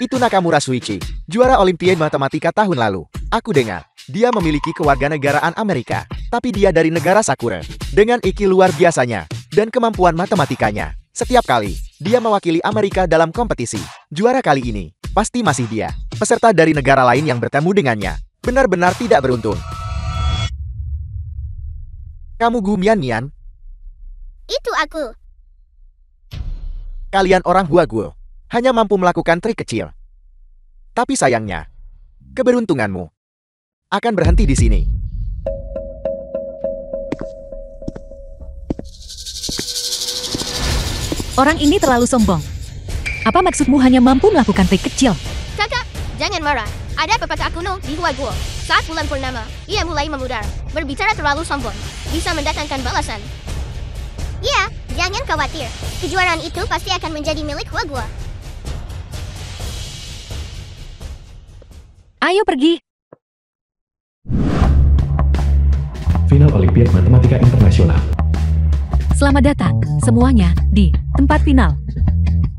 Itu Nakamura Shuichi, juara Olimpiade Matematika tahun lalu. Aku dengar, dia memiliki kewarganegaraan Amerika, tapi dia dari negara Sakura. Dengan IQ luar biasanya, dan kemampuan matematikanya. Setiap kali, dia mewakili Amerika dalam kompetisi. Juara kali ini, pasti masih dia. Peserta dari negara lain yang bertemu dengannya, benar-benar tidak beruntung. Kamu Gu Mian. Itu aku. Kalian orang Huaguo hanya mampu melakukan trik kecil. Tapi sayangnya, keberuntunganmu akan berhenti di sini. Orang ini terlalu sombong. Apa maksudmu hanya mampu melakukan trik kecil? Kakak, jangan marah. Ada pepatah kuno di Huaguo. Saat bulan purnama, ia mulai memudar. Berbicara terlalu sombong bisa mendatangkan balasan. Iya, jangan khawatir. Kejuaraan itu pasti akan menjadi milik Huaguo. Ayo pergi. Final Olimpiade Matematika Internasional. Selamat datang semuanya di tempat final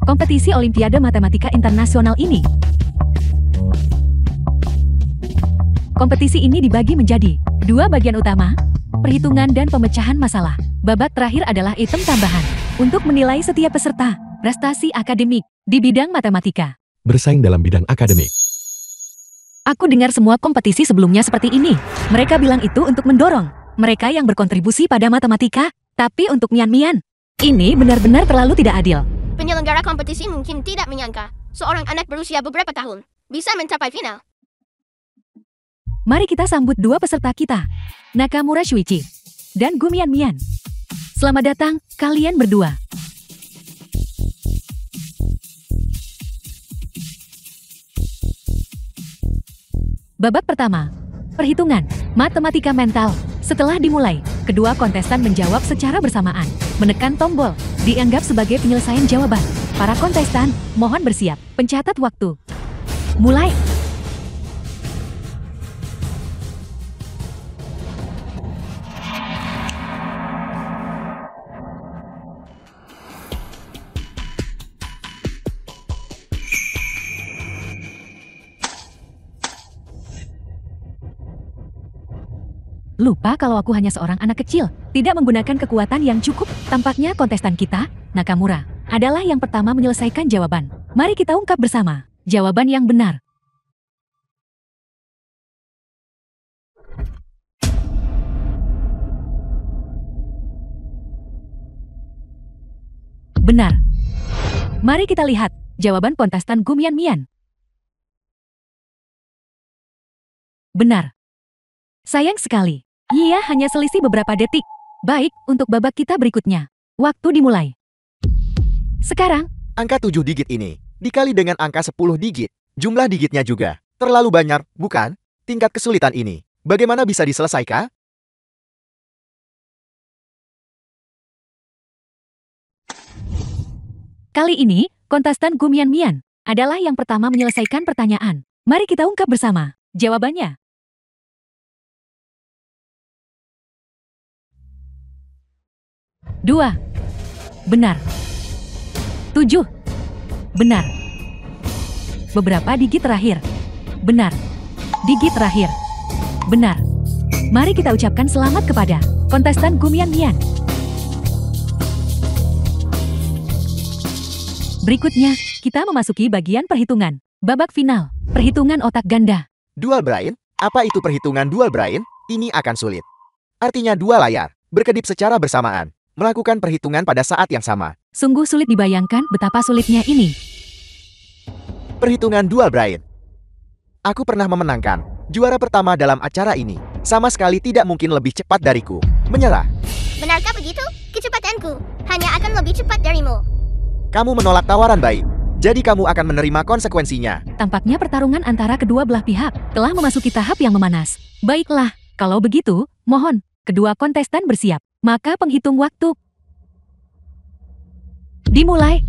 kompetisi Olimpiade Matematika Internasional ini. Kompetisi ini dibagi menjadi 2 bagian utama, perhitungan dan pemecahan masalah. Babak terakhir adalah item tambahan untuk menilai setiap peserta prestasi akademik di bidang matematika. Bersaing dalam bidang akademik. Aku dengar semua kompetisi sebelumnya seperti ini. Mereka bilang itu untuk mendorong mereka yang berkontribusi pada matematika, tapi untuk Mian, ini benar-benar terlalu tidak adil. Penyelenggara kompetisi mungkin tidak menyangka seorang anak berusia beberapa tahun bisa mencapai final. Mari kita sambut 2 peserta kita, Nakamura Shuichi dan Gu Mian. Selamat datang, kalian berdua. Babak pertama, perhitungan, matematika mental. Setelah dimulai, kedua kontestan menjawab secara bersamaan. Menekan tombol, dianggap sebagai penyelesaian jawaban. Para kontestan, mohon bersiap. Pencatat waktu. Mulai. Lupa kalau aku hanya seorang anak kecil, tidak menggunakan kekuatan yang cukup. Tampaknya kontestan kita, Nakamura, adalah yang pertama menyelesaikan jawaban. Mari kita ungkap bersama jawaban yang benar. Benar. Mari kita lihat jawaban kontestan Gu Mian. Benar. Sayang sekali. Iya, hanya selisih beberapa detik. Baik, untuk babak kita berikutnya. Waktu dimulai. Sekarang, Angka 7 digit ini dikali dengan angka 10 digit. Jumlah digitnya juga terlalu banyak, bukan? Tingkat kesulitan ini bagaimana bisa diselesaikan? kali ini, kontestan Gu Mian adalah yang pertama menyelesaikan pertanyaan. Mari kita ungkap bersama jawabannya. Dua. Benar. 7. Benar. Beberapa digit terakhir. Benar. Digit terakhir. Benar. Mari kita ucapkan selamat kepada kontestan Gu Mian. Berikutnya, kita memasuki bagian perhitungan. Babak final, perhitungan otak ganda. Dual brain? Apa itu perhitungan dual brain? Ini akan sulit. Artinya dua layar berkedip secara bersamaan, melakukan perhitungan pada saat yang sama. Sungguh sulit dibayangkan betapa sulitnya ini. Perhitungan dual brain. Aku pernah memenangkan juara pertama dalam acara ini. Sama sekali tidak mungkin lebih cepat dariku. Menyerah. Benarkah begitu? Kecepatanku hanya akan lebih cepat darimu. Kamu menolak tawaran baik, jadi kamu akan menerima konsekuensinya. Tampaknya pertarungan antara kedua belah pihak telah memasuki tahap yang memanas. Baiklah, kalau begitu, mohon, kedua kontestan bersiap. Maka penghitung waktu dimulai.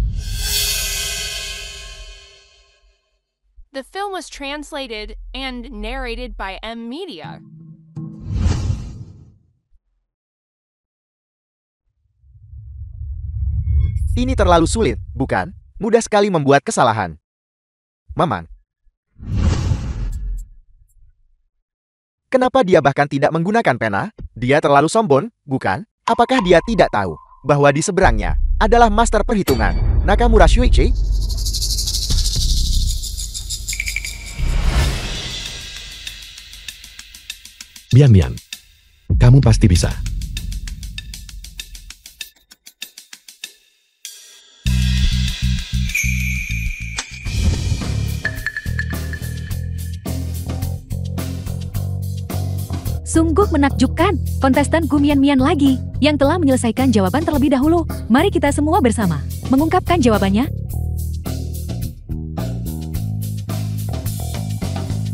The film was translated and narrated by M Media. Ini terlalu sulit, bukan? Mudah sekali membuat kesalahan. Maman. Kenapa dia bahkan tidak menggunakan pena? Dia terlalu sombong, bukan? Apakah dia tidak tahu bahwa di seberangnya adalah master perhitungan, Nakamura Shuichi? Mian, kamu pasti bisa. Sungguh menakjubkan, kontestan Gu Mian lagi, yang telah menyelesaikan jawaban terlebih dahulu. Mari kita semua bersama mengungkapkan jawabannya.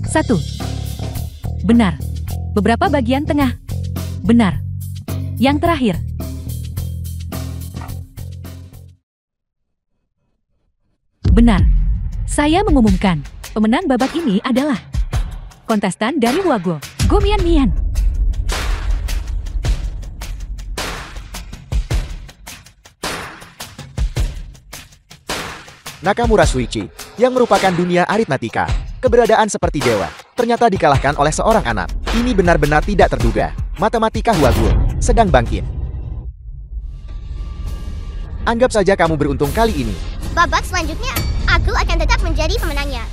1. Benar. Beberapa bagian tengah. Benar. Yang terakhir. Benar. Saya mengumumkan, pemenang babak ini adalah kontestan dari Huaguo, Gu Mian. Nakamura Shuichi, yang merupakan dunia aritmatika, keberadaan seperti dewa, ternyata dikalahkan oleh seorang anak. Ini benar-benar tidak terduga. Matematika Huaguo sedang bangkit. Anggap saja kamu beruntung kali ini. Babak selanjutnya, aku akan tetap menjadi pemenangnya.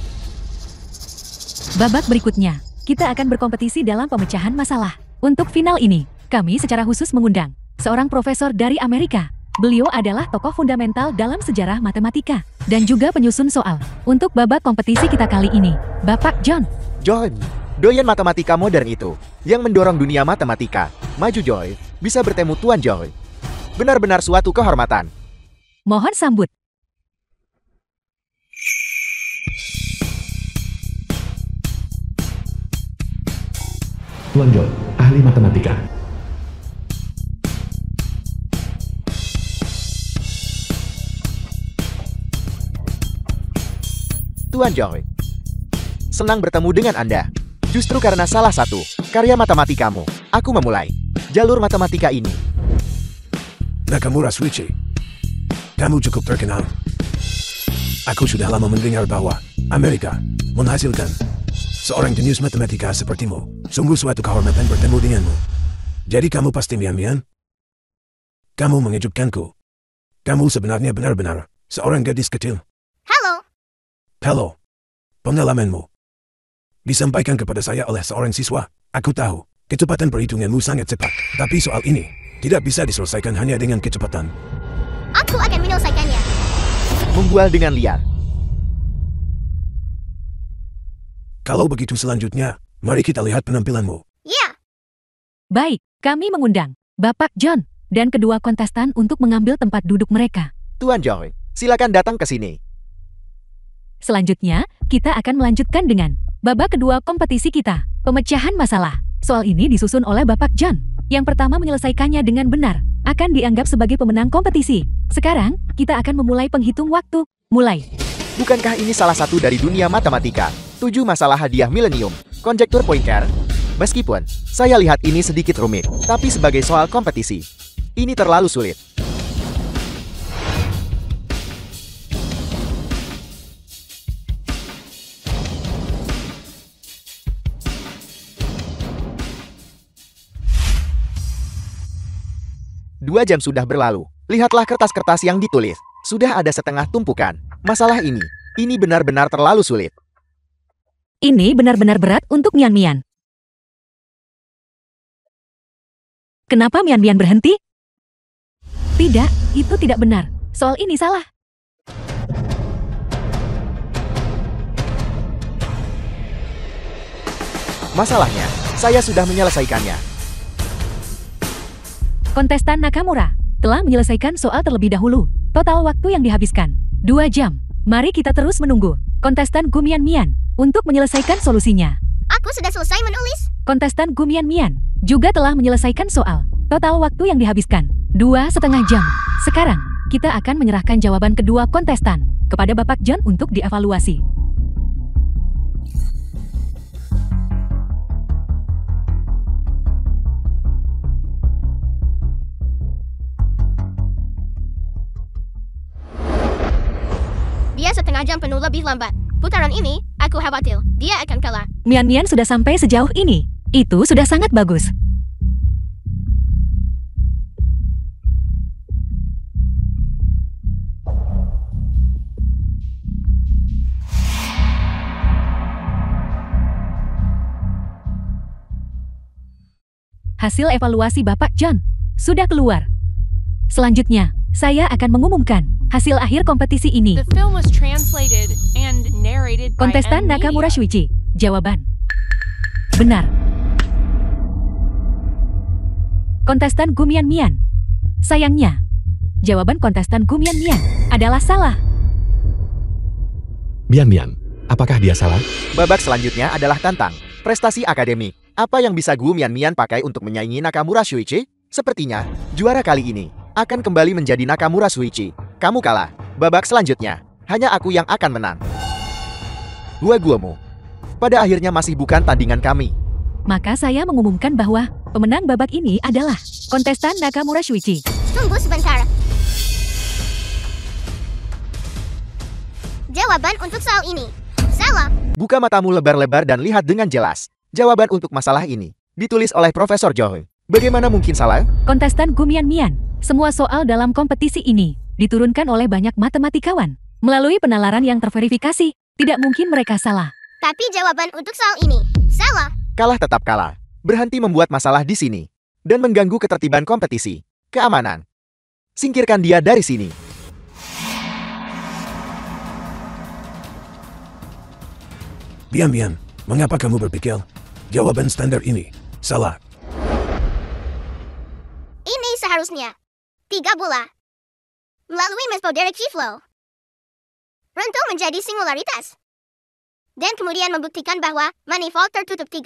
Babak berikutnya, kita akan berkompetisi dalam pemecahan masalah. Untuk final ini, kami secara khusus mengundang seorang profesor dari Amerika. Beliau adalah tokoh fundamental dalam sejarah matematika dan juga penyusun soal. Untuk babak kompetisi kita kali ini, Bapak John. John, doyan matematika modern itu, yang mendorong dunia matematika. Maju Joy, bisa bertemu Tuan Joy. Benar-benar suatu kehormatan. Mohon sambut. Tuan John, ahli matematika. Tuan Joy, senang bertemu dengan Anda. Justru karena salah satu karya matematikamu, aku memulai jalur matematika ini. Nakamura Shuichi, kamu cukup terkenal. Aku sudah lama mendengar bahwa Amerika menghasilkan seorang jenius matematika sepertimu. Sungguh suatu kehormatan bertemu denganmu. Jadi kamu pasti Mian? Kamu mengejutkanku. Kamu sebenarnya benar-benar seorang gadis kecil. Halo, Pengalamanmu disampaikan kepada saya oleh seorang siswa. Aku tahu, kecepatan perhitunganmu sangat cepat. Tapi soal ini tidak bisa diselesaikan hanya dengan kecepatan. aku akan menyelesaikannya. Membual dengan liar. Kalau begitu selanjutnya, mari kita lihat penampilanmu. Ya, Baik, kami mengundang Bapak John dan kedua kontestan untuk mengambil tempat duduk mereka. Tuan Joy, silakan datang ke sini. Selanjutnya, kita akan melanjutkan dengan babak kedua kompetisi kita, pemecahan masalah. Soal ini disusun oleh Bapak John. Yang pertama menyelesaikannya dengan benar, akan dianggap sebagai pemenang kompetisi. Sekarang, kita akan memulai penghitung waktu. Mulai. Bukankah ini salah satu dari dunia matematika? 7 masalah hadiah milenium, konjektur Poincare. Meskipun, saya lihat ini sedikit rumit, tapi sebagai soal kompetisi, ini terlalu sulit. Dua jam sudah berlalu. Lihatlah kertas-kertas yang ditulis. Sudah ada setengah tumpukan. Masalah ini benar-benar terlalu sulit. Ini benar-benar berat untuk Mian. Kenapa Mian berhenti? Tidak, itu tidak benar. Soal ini salah. Masalahnya, saya sudah menyelesaikannya. Kontestan Nakamura telah menyelesaikan soal terlebih dahulu. Total waktu yang dihabiskan 2 jam. Mari kita terus menunggu kontestan Gu Mian untuk menyelesaikan solusinya. Aku sudah selesai menulis. Kontestan Gu Mian juga telah menyelesaikan soal. Total waktu yang dihabiskan 2,5 jam. Sekarang, kita akan menyerahkan jawaban kedua kontestan kepada Bapak John untuk dievaluasi. Dia setengah jam penuh lebih lambat. Putaran ini, aku khawatir dia akan kalah. Mian sudah sampai sejauh ini. Itu sudah sangat bagus. Hasil evaluasi Bapak John sudah keluar. Selanjutnya, saya akan mengumumkan hasil akhir kompetisi ini. The film was translated and narrated by Kontestan Nakamura Shuichi. Jawaban benar. Kontestan Gu Mian. Sayangnya, jawaban kontestan Gu Mian adalah salah. Mian, apakah dia salah? Babak selanjutnya adalah tantang prestasi akademik. Apa yang bisa Gu Mian pakai untuk menyaingi Nakamura Shuichi? Sepertinya, juara kali ini akan kembali menjadi Nakamura Shuichi. Kamu kalah. Babak selanjutnya, hanya aku yang akan menang. Guamu. Pada akhirnya masih bukan tandingan kami. Maka saya mengumumkan bahwa pemenang babak ini adalah kontestan Nakamura Shuichi. Tunggu sebentar. Jawaban untuk soal ini salah. Buka matamu lebar-lebar dan lihat dengan jelas. Jawaban untuk masalah ini ditulis oleh Profesor John. Bagaimana mungkin salah? Kontestan Gu Mian. Semua soal dalam kompetisi ini diturunkan oleh banyak matematikawan. Melalui penalaran yang terverifikasi, tidak mungkin mereka salah. Tapi jawaban untuk soal ini salah. Kalah tetap kalah. Berhenti membuat masalah di sini dan mengganggu ketertiban kompetisi. Keamanan. Singkirkan dia dari sini. Bian, mengapa kamu berpikir jawaban standar ini salah? Ini seharusnya 3 bola melalui metode Flow. Runtuh menjadi singularitas. Dan kemudian membuktikan bahwa manifold tertutup 3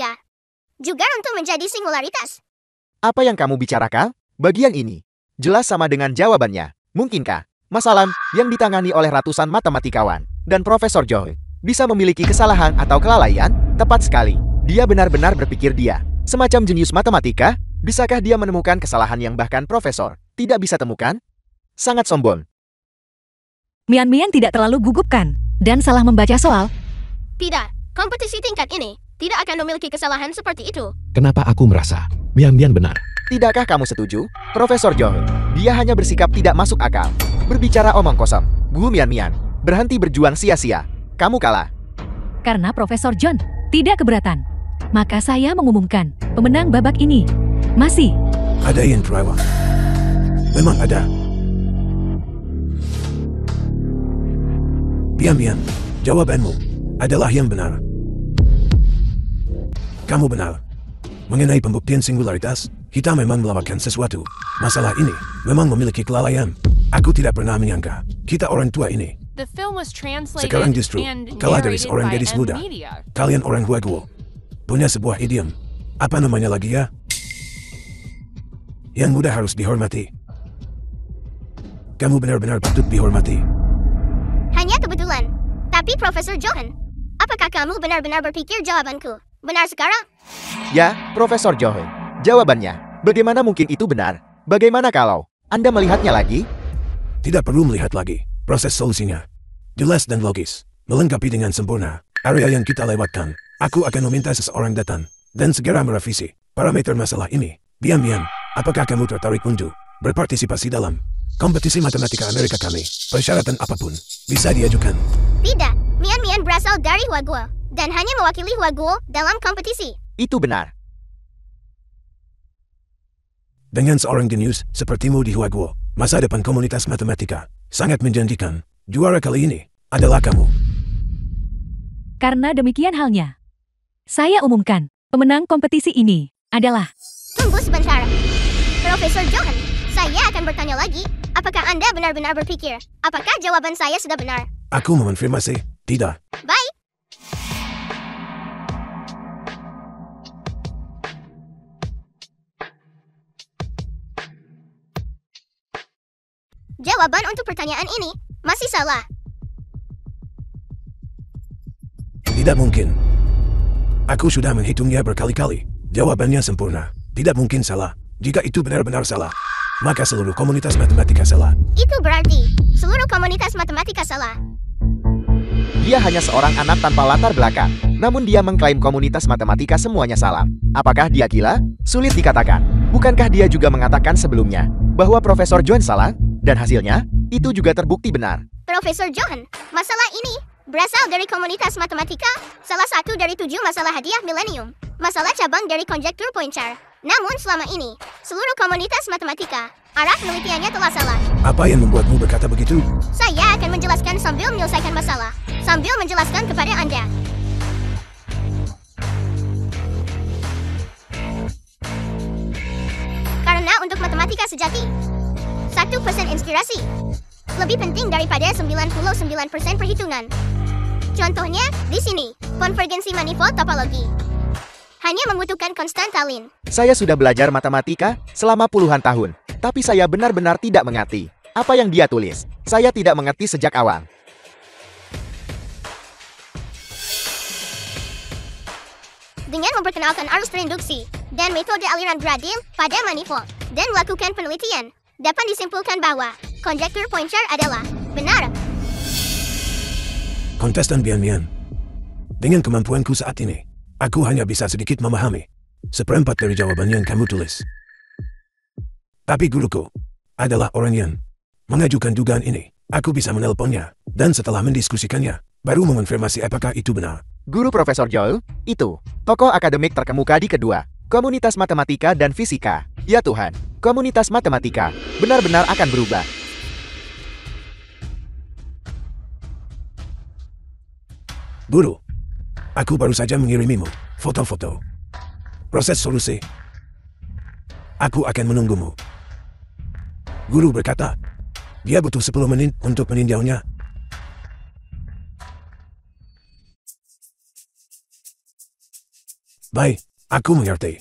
juga runtuh menjadi singularitas. Apa yang kamu bicarakan? Bagian ini jelas sama dengan jawabannya. Mungkinkah masalah yang ditangani oleh ratusan matematikawan dan Profesor John bisa memiliki kesalahan atau kelalaian? Tepat sekali. Dia benar-benar berpikir dia semacam jenius matematika. Bisakah dia menemukan kesalahan yang bahkan Profesor tidak bisa temukan? Sangat sombong. Mian tidak terlalu gugup kan? Dan salah membaca soal? Tidak, kompetisi tingkat ini tidak akan memiliki kesalahan seperti itu. Kenapa aku merasa Mian benar? Tidakkah kamu setuju, Profesor John? Dia hanya bersikap tidak masuk akal. Berbicara omong kosong. Gu Mian, berhenti berjuang sia-sia. Kamu kalah. Karena Profesor John tidak keberatan, maka saya mengumumkan pemenang babak ini masih Ada yang terawat. Memang ada. Bian, jawabanmu adalah yang benar. Kamu benar. Mengenai pembuktian singularitas, kita memang melakukan sesuatu. Masalah ini memang memiliki kelalaian. Aku tidak pernah menyangka kita orang tua ini. The film was translated Sekarang justru and kalah dari narrated seorang by gadis M muda. Media. Kalian orang Huaguo punya sebuah idiom. Apa namanya lagi ya? Yang muda harus dihormati. Kamu benar-benar patut dihormati. Hanya kebetulan. Tapi Profesor Johan, apakah kamu benar-benar berpikir jawabanku benar sekarang? Ya, Profesor John. Jawabannya, bagaimana mungkin itu benar? Bagaimana kalau Anda melihatnya lagi? Tidak perlu melihat lagi. Proses solusinya jelas dan logis, melengkapi dengan sempurna area yang kita lewatkan. Aku akan meminta seseorang datang dan segera merevisi parameter masalah ini. Bian, apakah kamu tertarik untuk berpartisipasi dalam kompetisi matematika Amerika kami? Persyaratan apapun bisa diajukan. Tidak, Mian berasal dari Huaguo dan hanya mewakili Huaguo dalam kompetisi. Itu benar. Dengan seorang jenius sepertimu di Huaguo, masa depan komunitas matematika sangat menjanjikan. Juara kali ini adalah kamu. Karena demikian halnya, saya umumkan pemenang kompetisi ini adalah Tunggu sebentar. Profesor Johan, Saya akan bertanya lagi. Apakah Anda benar-benar berpikir? Apakah jawaban saya sudah benar? Aku mengonfirmasi, tidak. Baik. Jawaban untuk pertanyaan ini masih salah. Tidak mungkin. Aku sudah menghitungnya berkali-kali. Jawabannya sempurna. Tidak mungkin salah. Jika itu benar-benar salah, maka seluruh komunitas matematika salah. Itu berarti seluruh komunitas matematika salah. Dia hanya seorang anak tanpa latar belakang, namun dia mengklaim komunitas matematika semuanya salah. Apakah dia gila? Sulit dikatakan. Bukankah dia juga mengatakan sebelumnya bahwa Profesor John salah? Dan hasilnya, itu juga terbukti benar. Profesor John, masalah ini berasal dari komunitas matematika, salah satu dari 7 masalah hadiah milenium. Masalah cabang dari konjektur Poincare. Namun selama ini, seluruh komunitas matematika, arah penelitiannya telah salah. Apa yang membuatmu berkata begitu? Saya akan menjelaskan sambil menyelesaikan masalah. Sambil menjelaskan kepada Anda. Karena untuk matematika sejati, 1% inspirasi lebih penting daripada 99% perhitungan. Contohnya, di sini, konvergensi manifold topologi hanya membutuhkan konstanta Lin. Saya sudah belajar matematika selama puluhan tahun, tapi saya benar-benar tidak mengerti apa yang dia tulis. Saya tidak mengerti sejak awal. Dengan memperkenalkan arus terinduksi dan metode aliran gradil pada manifold dan melakukan penelitian, dapat disimpulkan bahwa konjektur Poincare adalah benar. Kontestan Bian-Mian. Dengan kemampuanku saat ini, aku hanya bisa sedikit memahami 1/4 dari jawaban yang kamu tulis. Tapi guruku adalah orang yang mengajukan dugaan ini. Aku bisa menelponnya, dan setelah mendiskusikannya, baru mengonfirmasi apakah itu benar. Guru Profesor Joel, itu tokoh akademik terkemuka di kedua komunitas matematika dan fisika. Ya Tuhan, komunitas matematika benar-benar akan berubah. Guru, aku baru saja mengirimimu foto-foto proses solusi. Aku akan menunggumu. Guru berkata, dia butuh 10 menit untuk meninjaunya. Baik, aku mengerti.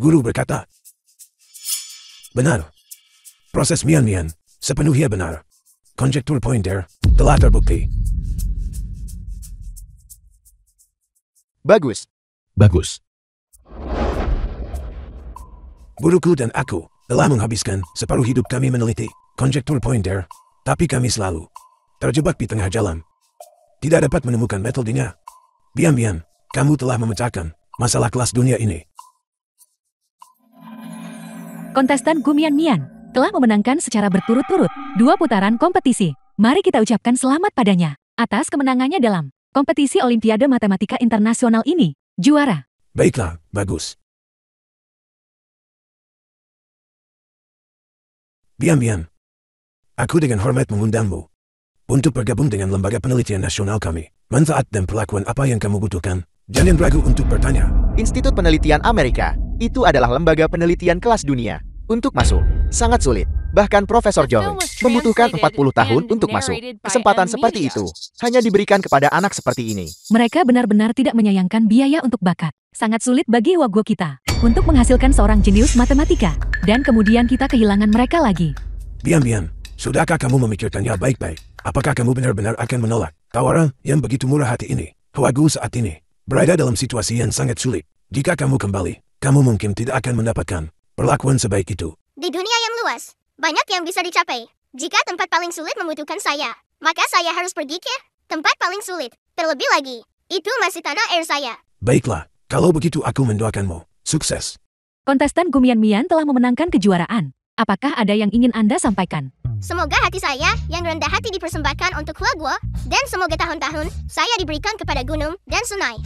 Guru berkata, benar. Proses Mian-Mian sepenuhnya benar. Konjektur Poincare telah terbukti. Bagus. Bagus. Guruku dan aku telah menghabiskan separuh hidup kami meneliti konjektur Poincare, tapi kami selalu terjebak di tengah jalan. Tidak dapat menemukan metodenya. Bian-Bian, kamu telah memecahkan masalah kelas dunia ini. Kontestan Gu Mian-Mian telah memenangkan secara berturut-turut 2 putaran kompetisi. Mari kita ucapkan selamat padanya atas kemenangannya dalam kompetisi Olimpiade Matematika Internasional ini. Juara. Baiklah, bagus. Bian-Bian, aku dengan hormat mengundangmu untuk bergabung dengan lembaga penelitian nasional kami. Manfaat dan perlakuan apa yang kamu butuhkan? Jangan ragu untuk bertanya. Institut Penelitian Amerika, itu adalah lembaga penelitian kelas dunia. Untuk masuk, sangat sulit. Bahkan Profesor Joel membutuhkan 40 tahun untuk masuk. Kesempatan seperti itu hanya diberikan kepada anak seperti ini. Mereka benar-benar tidak menyayangkan biaya untuk bakat. Sangat sulit bagi Hwaguo kita untuk menghasilkan seorang jenius matematika. Dan kemudian kita kehilangan mereka lagi. Bian-Bian, sudahkah kamu memikirkannya baik-baik? Apakah kamu benar-benar akan menolak tawaran yang begitu murah hati ini? Hwaguo saat ini berada dalam situasi yang sangat sulit. Jika kamu kembali, kamu mungkin tidak akan mendapatkan perlakuan sebaik itu. Di dunia yang luas, banyak yang bisa dicapai. Jika tempat paling sulit membutuhkan saya, maka saya harus pergi ke tempat paling sulit. Terlebih lagi, itu masih tanah air saya. Baiklah, kalau begitu aku mendoakanmu sukses. Kontestan Gu Mian-Mian telah memenangkan kejuaraan. Apakah ada yang ingin Anda sampaikan? Semoga hati saya yang rendah hati dipersembahkan untuk Hwaguo, dan semoga tahun-tahun saya diberikan kepada gunung dan sungai.